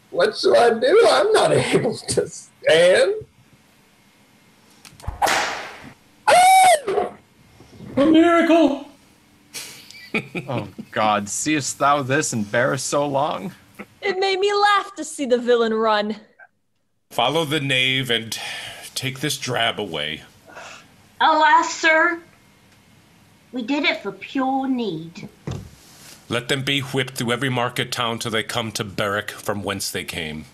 what shall I do? I'm not able to stand. A miracle! Oh, God, seest thou this and bearest so long? It made me laugh to see the villain run. Follow the knave and take this drab away. Alas, sir, we did it for pure need. Let them be whipped through every market town till they come to Berwick, from whence they came.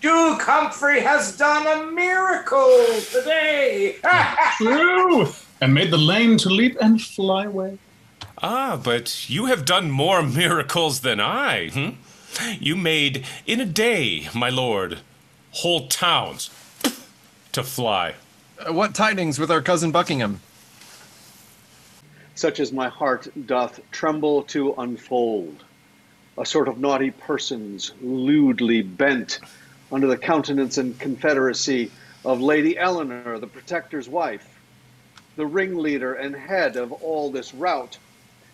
Duke Humphrey has done a miracle today. True, and made the lame to leap and fly away. Ah, but you have done more miracles than I. You made, in a day, my lord, whole towns to fly. What tidings with our cousin Buckingham? Such as my heart doth tremble to unfold. A sort of naughty persons lewdly bent under the countenance and confederacy of Lady Eleanor, the Protector's wife, the ringleader and head of all this rout,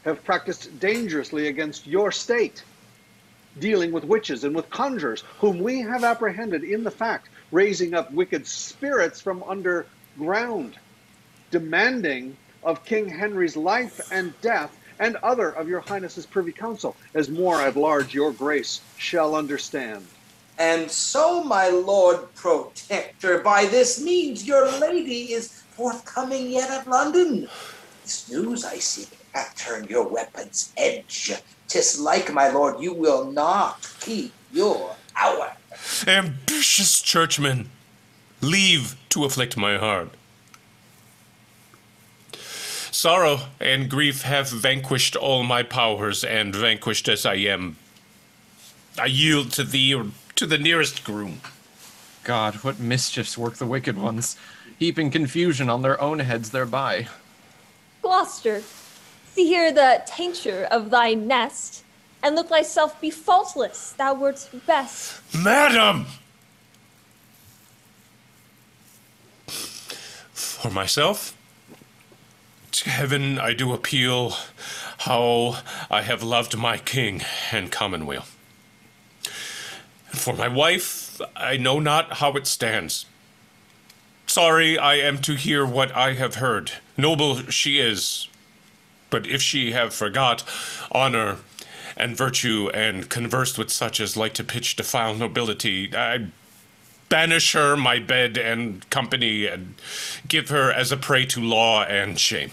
have practiced dangerously against your state, dealing with witches and with conjurers, whom we have apprehended in the fact, raising up wicked spirits from underground, demanding of King Henry's life and death, and other of your highness's privy council, as more at large your grace shall understand. And so, my lord protector, by this means your lady is forthcoming yet at London. This news, I see, hath turned your weapon's edge. 'Tis like, my lord, you will not keep your hour. Ambitious churchman, leave to afflict my heart. Sorrow and grief have vanquished all my powers, and vanquished as I am, I yield to thee or to the nearest groom. God, what mischiefs work the wicked ones, heaping confusion on their own heads thereby. Gloucester, see here the tincture of thy nest, and look thyself be faultless, thou wert best. Madam! For myself, to heaven I do appeal, how I have loved my king and commonweal. For my wife, I know not how it stands. Sorry I am to hear what I have heard. Noble she is, but if she have forgot honor and virtue, and conversed with such as like to pitch defile nobility, I banish her my bed and company, and give her as a prey to law and shame,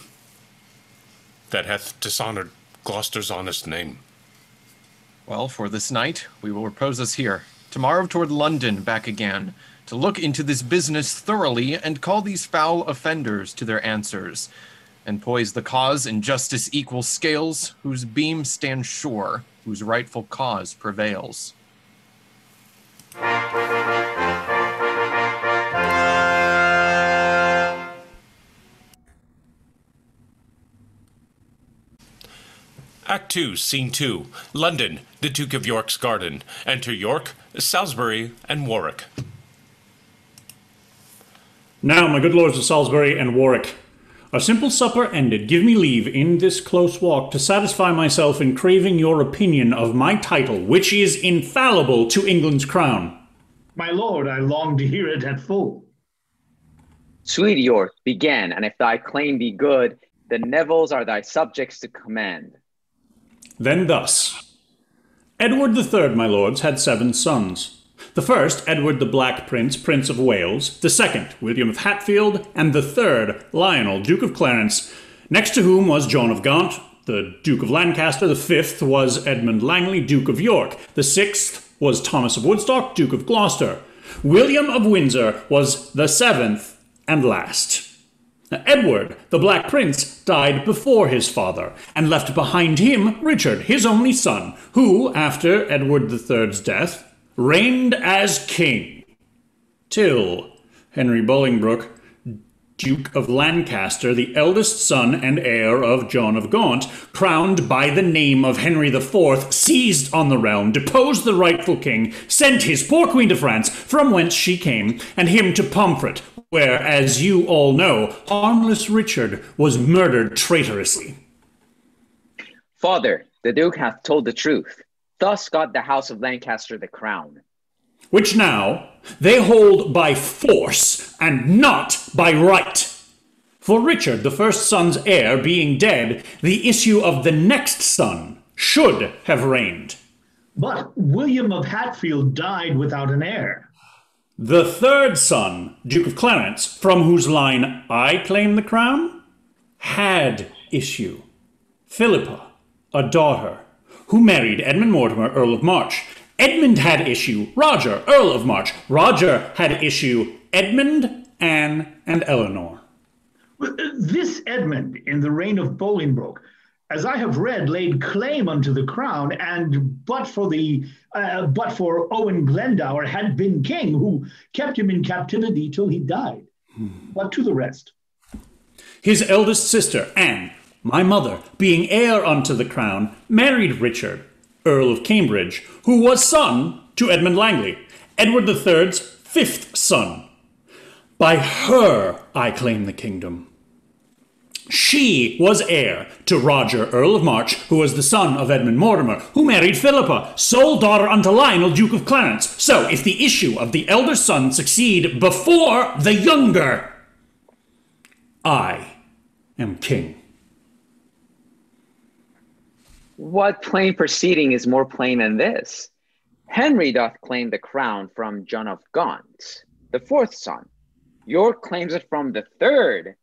that hath dishonored Gloucester's honest name. Well, for this night, we will repose us here. Tomorrow toward London back again, to look into this business thoroughly, and call these foul offenders to their answers, and poise the cause in justice equal scales, whose beam stands sure, whose rightful cause prevails. Act 2, Scene 2. London, the Duke of York's garden. Enter York, Salisbury, and Warwick. Now, my good lords of Salisbury and Warwick, our simple supper ended, give me leave in this close walk to satisfy myself in craving your opinion of my title, which is infallible to England's crown. My lord, I long to hear it at full. Sweet York, begin, and if thy claim be good, the Nevilles are thy subjects to command. Then thus. Edward III, my lords, had 7 sons. The first, Edward the Black Prince, Prince of Wales. The second, William of Hatfield. And the third, Lionel, Duke of Clarence. Next to whom was John of Gaunt, the Duke of Lancaster. The fifth was Edmund Langley, Duke of York. The sixth was Thomas of Woodstock, Duke of Gloucester. William of Windsor was the 7th and last. Now, Edward, the Black Prince, died before his father, and left behind him Richard, his only son, who, after Edward III's death, reigned as king, till Henry Bolingbroke, Duke of Lancaster, the eldest son and heir of John of Gaunt, crowned by the name of Henry IV, seized on the realm, deposed the rightful king, sent his poor queen to France, from whence she came, and him to Pomfret, where, as you all know, harmless Richard was murdered traitorously. Father, the Duke hath told the truth. Thus got the House of Lancaster the crown. Which now they hold by force and not by right. For Richard, the first son's heir, being dead, the issue of the next son should have reigned. But William of Hatfield died without an heir. The third son, Duke of Clarence, from whose line I claim the crown, had issue. Philippa, a daughter, who married Edmund Mortimer, Earl of March. Edmund had issue Roger, Earl of March. Roger had issue Edmund, Anne, and Eleanor. This Edmund, in the reign of Bolingbroke, as I have read, laid claim unto the crown, and but for Owen Glendower had been king, who kept him in captivity till he died. But to the rest. His eldest sister, Anne, my mother, being heir unto the crown, married Richard, Earl of Cambridge, who was son to Edmund Langley, Edward III's 5th son. By her I claim the kingdom. She was heir to Roger, Earl of March, who was the son of Edmund Mortimer, who married Philippa, sole daughter unto Lionel, Duke of Clarence. So, if the issue of the elder son succeed before the younger, I am king. What plain proceeding is more plain than this? Henry doth claim the crown from John of Gaunt, the 4th son. York claims it from the 3rd.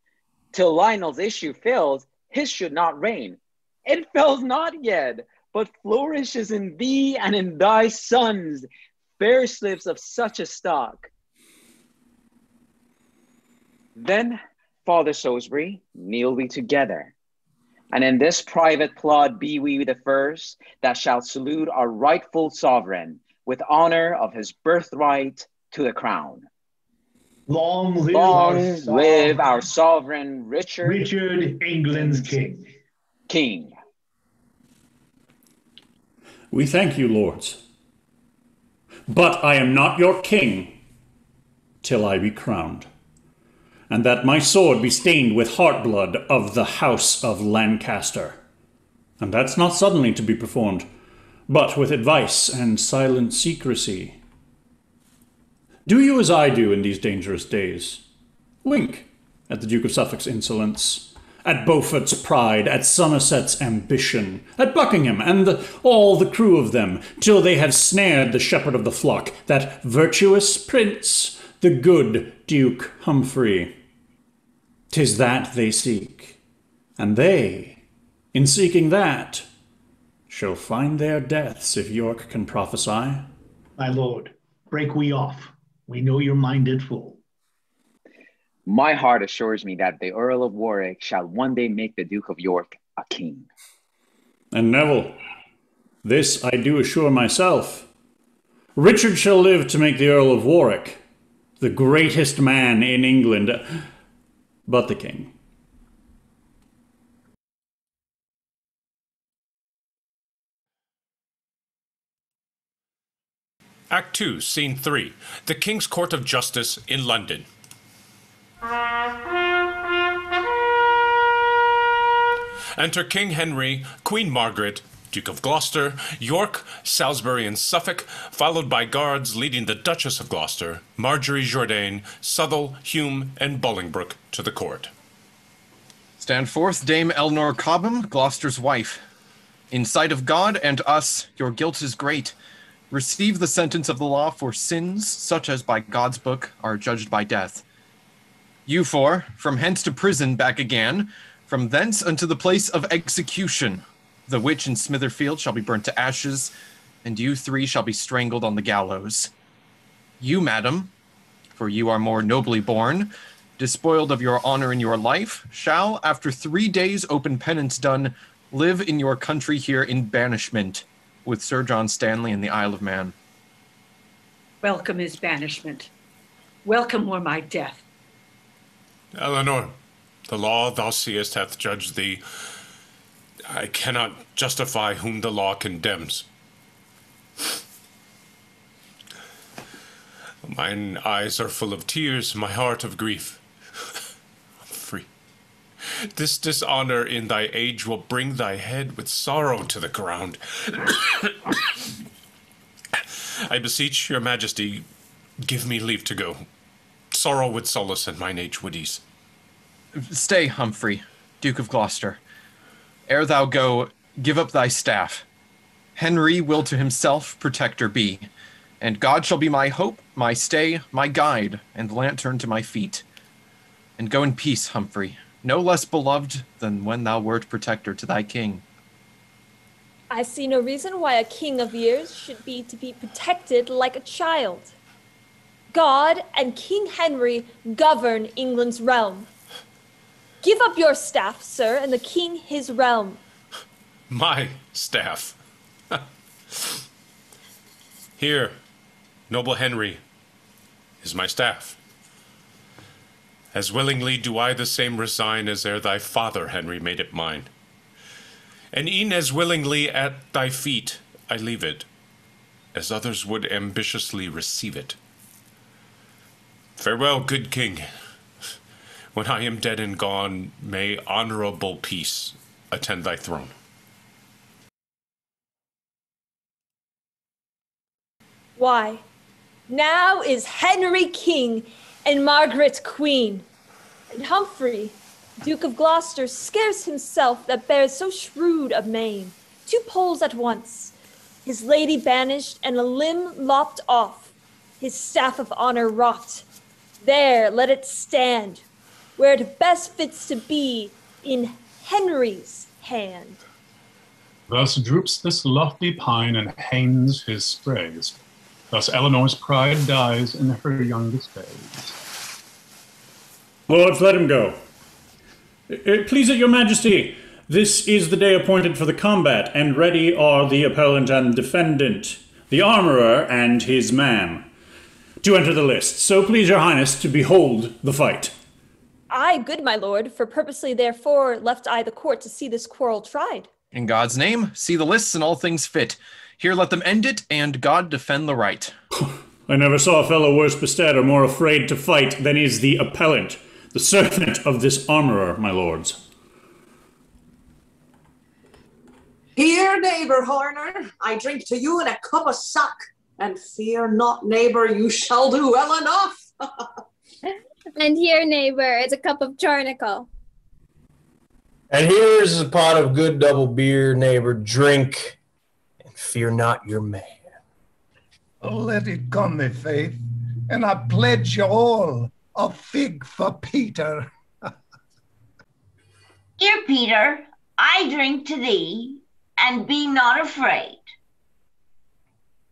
Till Lionel's issue fails, his should not reign. It fails not yet, but flourishes in thee and in thy sons, fair slips of such a stock. Then, Father Salisbury, kneel we together. And in this private plot be we the first that shall salute our rightful sovereign with honor of his birthright to the crown. Long live our sovereign Richard. Richard, England's king. King. We thank you, lords. But I am not your king till I be crowned, and that my sword be stained with heart-blood of the House of Lancaster. And that's not suddenly to be performed, but with advice and silent secrecy. Do you as I do in these dangerous days. Wink at the Duke of Suffolk's insolence, at Beaufort's pride, at Somerset's ambition, at Buckingham and all the crew of them, till they have snared the shepherd of the flock, that virtuous prince, the good Duke Humphrey. 'Tis that they seek, and they, in seeking that, shall find their deaths, if York can prophesy. My lord, break we off. We know your mind at full. My heart assures me that the Earl of Warwick shall one day make the Duke of York a king. And Neville, this I do assure myself. Richard shall live to make the Earl of Warwick the greatest man in England, but the king. Act 2, Scene 3, the King's Court of Justice in London. Enter King Henry, Queen Margaret, Duke of Gloucester, York, Salisbury, and Suffolk, followed by guards leading the Duchess of Gloucester, Marjorie Jourdain, Southwell, Hume, and Bolingbroke to the court. Stand forth, Dame Eleanor Cobham, Gloucester's wife. In sight of God and us, your guilt is great. Receive the sentence of the law for sins such as by God's book are judged by death. You four, from hence to prison back again, from thence unto the place of execution. The witch in Smitherfield shall be burnt to ashes, and you three shall be strangled on the gallows. You, madam, for you are more nobly born, despoiled of your honor in your life, shall, after 3 days open penance done, live in your country here in banishment, with Sir John Stanley in the Isle of Man. Welcome is banishment. Welcome were my death. Eleanor, the law thou seest hath judged thee. I cannot justify whom the law condemns. Mine eyes are full of tears, my heart of grief. Free. This dishonor in thy age will bring thy head with sorrow to the ground. I beseech your majesty, give me leave to go. Sorrow would solace and mine age would ease. Stay, Humphrey, Duke of Gloucester. Ere thou go, give up thy staff. Henry will to himself protector be, and God shall be my hope, my stay, my guide, and lantern to my feet. And go in peace, Humphrey, no less beloved than when thou wert protector to thy king. I see no reason why a king of years should be to be protected like a child. God and King Henry govern England's realm. Give up your staff, sir, and the king his realm. My staff. Here, noble Henry, is my staff. As willingly do I the same resign as ere thy father, Henry, made it mine. And e'en as willingly at thy feet I leave it, as others would ambitiously receive it. Farewell, good king. When I am dead and gone, may honorable peace attend thy throne. Why, now is Henry king and Margaret queen, and Humphrey, Duke of Gloucester, scarce himself that bears so shrewd a mane, 2 poles at once, his lady banished and a limb lopped off, his staff of honor wrought. There let it stand, where it best fits to be, in Henry's hand. Thus droops this lofty pine and hangs his sprays. Thus Eleanor's pride dies in her youngest days. Lords, let him go. Please it your majesty, this is the day appointed for the combat, and ready are the appellant and defendant, the armorer and his man, to enter the list. So please your highness to behold the fight. Aye, good my lord, for purposely therefore left I the court to see this quarrel tried. In God's name, see the lists and all things fit. Here let them end it, and God defend the right. I never saw a fellow worse bestead or more afraid to fight than is the appellant, the servant of this armorer, my lords. Here, neighbor Horner, I drink to you in a cup of suck, and fear not, neighbor, you shall do well enough. And here, neighbor, is a cup of charnicle. And here's a pot of good double beer, neighbor. Drink, and fear not your man. Oh, let it come, my faith, and I pledge you all a fig for Peter. Dear Peter, I drink to thee, and be not afraid.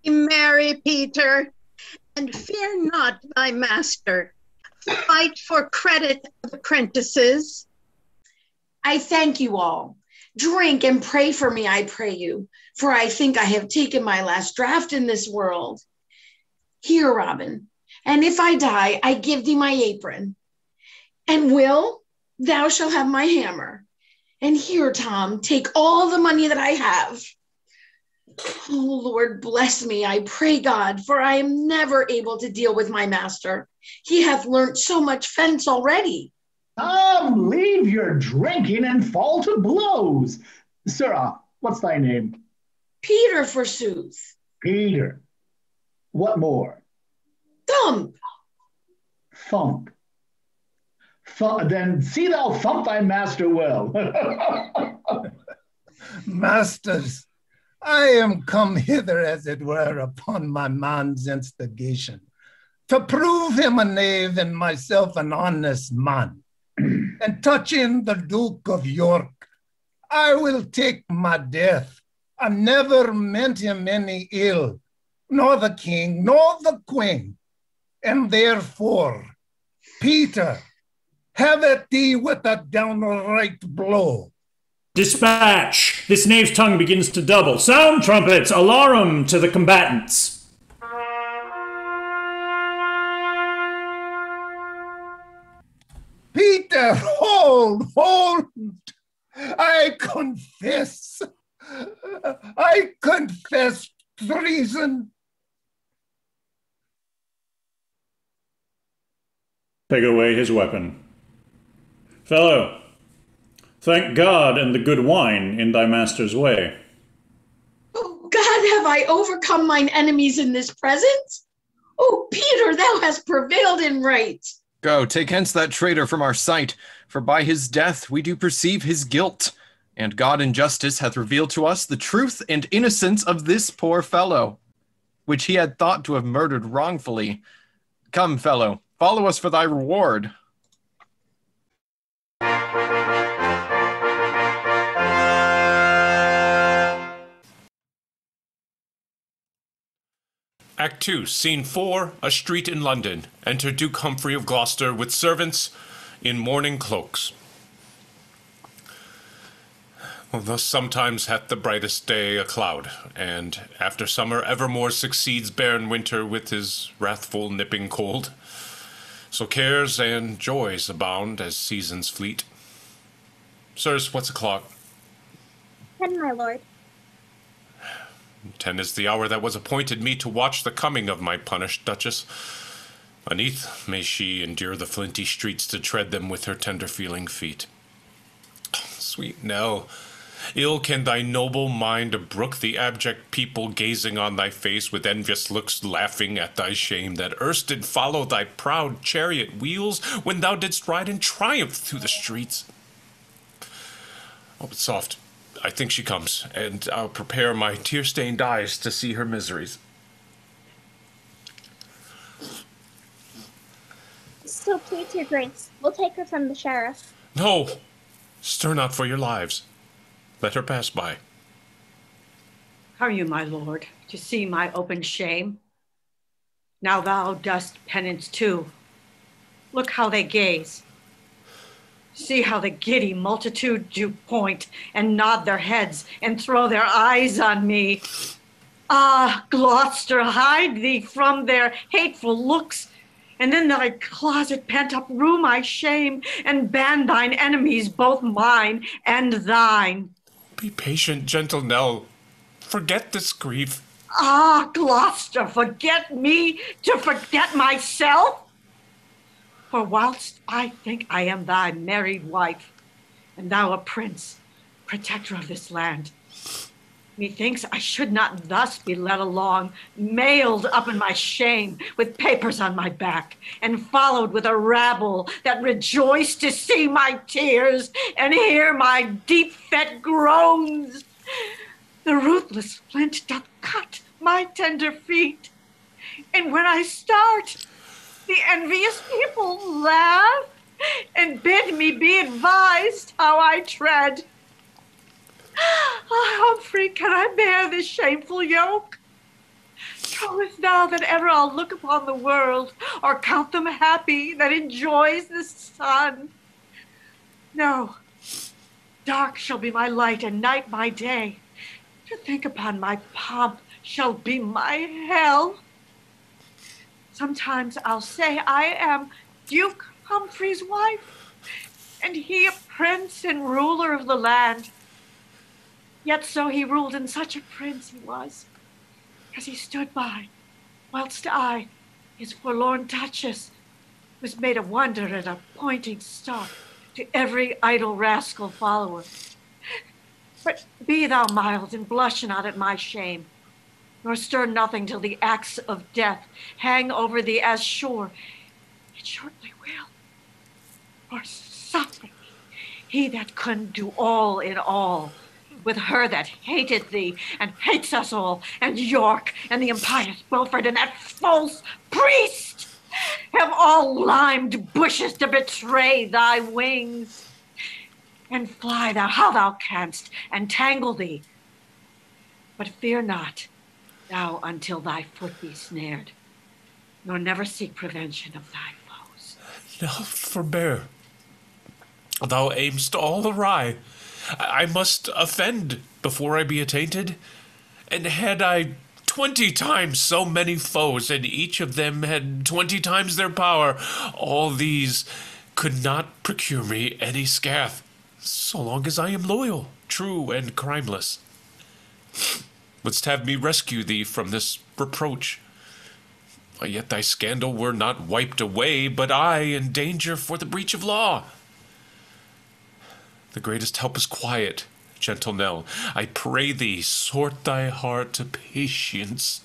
Be merry, Peter, and fear not thy master. Fight for credit of apprentices. I thank you all. Drink and pray for me, I pray you, for I think I have taken my last draught in this world. Here, Robin, and if I die, I give thee my apron. And Will, thou shalt have my hammer. And here, Tom, take all the money that I have. Oh, Lord, bless me, I pray God, for I am never able to deal with my master. He hath learnt so much fence already. Leave your drinking and fall to blows. Sirrah, what's thy name? Peter, forsooth. Peter. What more? Thump. Thump. Then see thou thump thy master well. Masters, I am come hither, as it were, upon my man's instigation, to prove him a knave and myself an honest man. And touching the Duke of York, I will take my death. I never meant him any ill, nor the king, nor the queen. And therefore, Peter, have at thee with a downright blow. Dispatch! This knave's tongue begins to double. Sound trumpets! Alarum to the combatants! Peter, hold! I confess treason. Take away his weapon. Fellow, thank God and the good wine in thy master's way. Oh, God, have I overcome mine enemies in this present? Oh, Peter, thou hast prevailed in right. Go, take hence that traitor from our sight, for by his death we do perceive his guilt, and God in justice hath revealed to us the truth and innocence of this poor fellow, which he had thought to have murdered wrongfully. Come, fellow, follow us for thy reward. Act 2, Scene 4, a street in London. Enter Duke Humphrey of Gloucester with servants in mourning cloaks. Well, thus sometimes hath the brightest day a cloud, and after summer evermore succeeds barren winter with his wrathful nipping cold. So cares and joys abound as seasons fleet. Sirs, what's o'clock? 10, my lord. 10 is the hour that was appointed me to watch the coming of my punished Duchess. Uneath may she endure the flinty streets to tread them with her tender-feeling feet. Sweet Nell, ill can thy noble mind brook the abject people gazing on thy face with envious looks, laughing at thy shame that erst did follow thy proud chariot wheels when thou didst ride in triumph through the streets. Oh, but soft. I think she comes, and I'll prepare my tear-stained eyes to see her miseries. So please, your grace, we'll take her from the sheriff. No! Stir not for your lives. Let her pass by. Are you, my lord, to see my open shame? Now thou dost penance too. Look how they gaze. See how the giddy multitude do point and nod their heads and throw their eyes on me. Ah, Gloucester, hide thee from their hateful looks, and in thy closet pent-up rue my shame, and ban thine enemies, both mine and thine. Be patient, gentle Nell. Forget this grief. Ah, Gloucester, forget me to forget myself? For whilst I think I am thy married wife, and thou a prince, protector of this land, methinks I should not thus be led along, mailed up in my shame, with papers on my back, and followed with a rabble that rejoice to see my tears and hear my deep-fet groans. The ruthless flint doth cut my tender feet, and when I start, the envious people laugh and bid me be advised how I tread. Ah, Humphrey, can I bear this shameful yoke? Trowest thou that ever I'll look upon the world, or count them happy that enjoys the sun? No, dark shall be my light and night my day. To think upon my pomp shall be my hell. Sometimes I'll say I am Duke Humphrey's wife, and he a prince and ruler of the land. Yet so he ruled, and such a prince he was, as he stood by, whilst I, his forlorn duchess, was made a wonder and a pointing stock to every idle rascal follower. But be thou mild, and blush not at my shame, nor stir nothing till the axe of death hang over thee as sure it shortly will. For Suffolk, he that couldn't do all in all, with her that hated thee and hates us all, and York and the impious Beaufort and that false priest, have all limed bushes to betray thy wings. And fly thou how thou canst, and tangle thee. But fear not, thou, until thy foot be snared, nor never seek prevention of thy foes. No, forbear. Thou aim'st all awry. I must offend before I be attainted. And had I 20 times so many foes, and each of them had 20 times their power, all these could not procure me any scath, so long as I am loyal, true, and crimeless. Wouldst have me rescue thee from this reproach? Yet thy scandal were not wiped away, but I in danger for the breach of law. The greatest help is quiet, gentle Nell. I pray thee, sort thy heart to patience.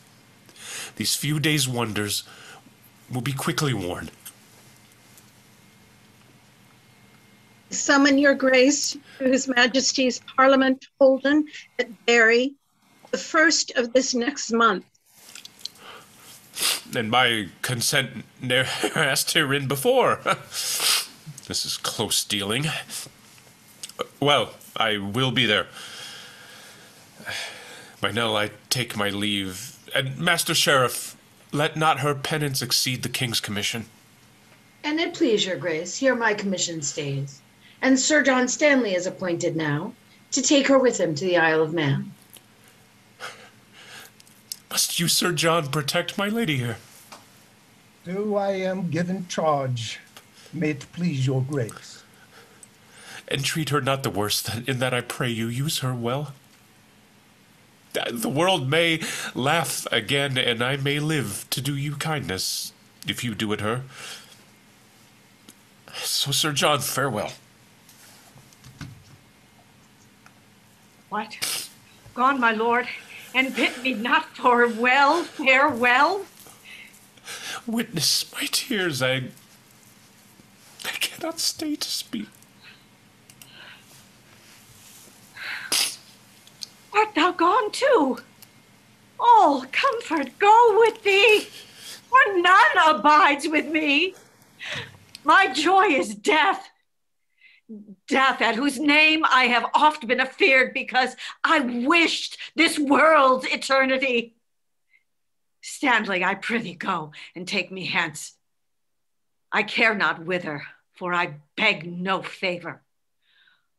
These few days' wonders will be quickly worn. Summon your grace to His Majesty's Parliament holden at Barry, the 1st of this next month. And my consent ne'er asked herein before. This is close dealing. Well, I will be there. By Nell, I take my leave. And Master Sheriff, let not her penance exceed the king's commission. An it please your grace, here my commission stays. And Sir John Stanley is appointed now to take her with him to the Isle of Man. Must you, Sir John, protect my lady here? So I am given charge. May it please your grace. And treat her not the worse, in that I pray you use her well. The world may laugh again, and I may live to do you kindness, if you do it her. So, Sir John, farewell. What? Gone, my lord, and bid me not farewell? Witness my tears, I cannot stay to speak. Art thou gone too? All comfort go with thee, for none abides with me. My joy is death. Death, at whose name I have oft been afeared, because I wished this world's eternity. Stanley, I prithee go and take me hence. I care not whither, for I beg no favor.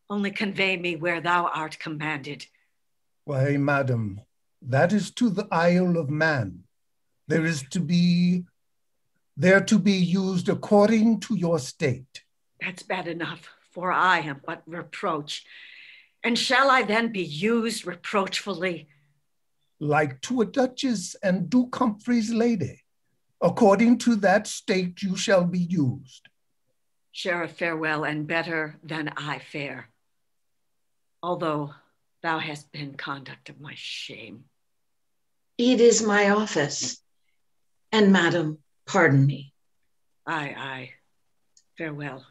Only convey me where thou art commanded. Why, madam, that is to the Isle of Man. There to be used according to your state. That's bad enough, for I am but reproach. And shall I then be used reproachfully? Like to a duchess and Duke Humphrey's lady. According to that state you shall be used. Sheriff, farewell, and better than I fare. Although thou hast been conduct of my shame. It is my office. And madam, pardon me. Aye. Farewell.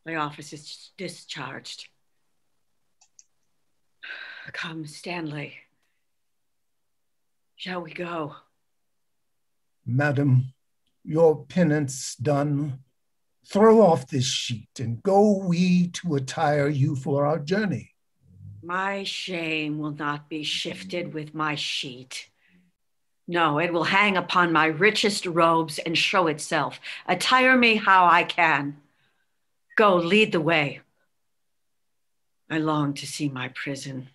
Thy office is discharged. Come, Stanley. Shall we go? Madam, your penance done. Throw off this sheet and go we to attire you for our journey. My shame will not be shifted with my sheet. No, it will hang upon my richest robes and show itself. Attire me how I can. Go, lead the way. I long to see my prison.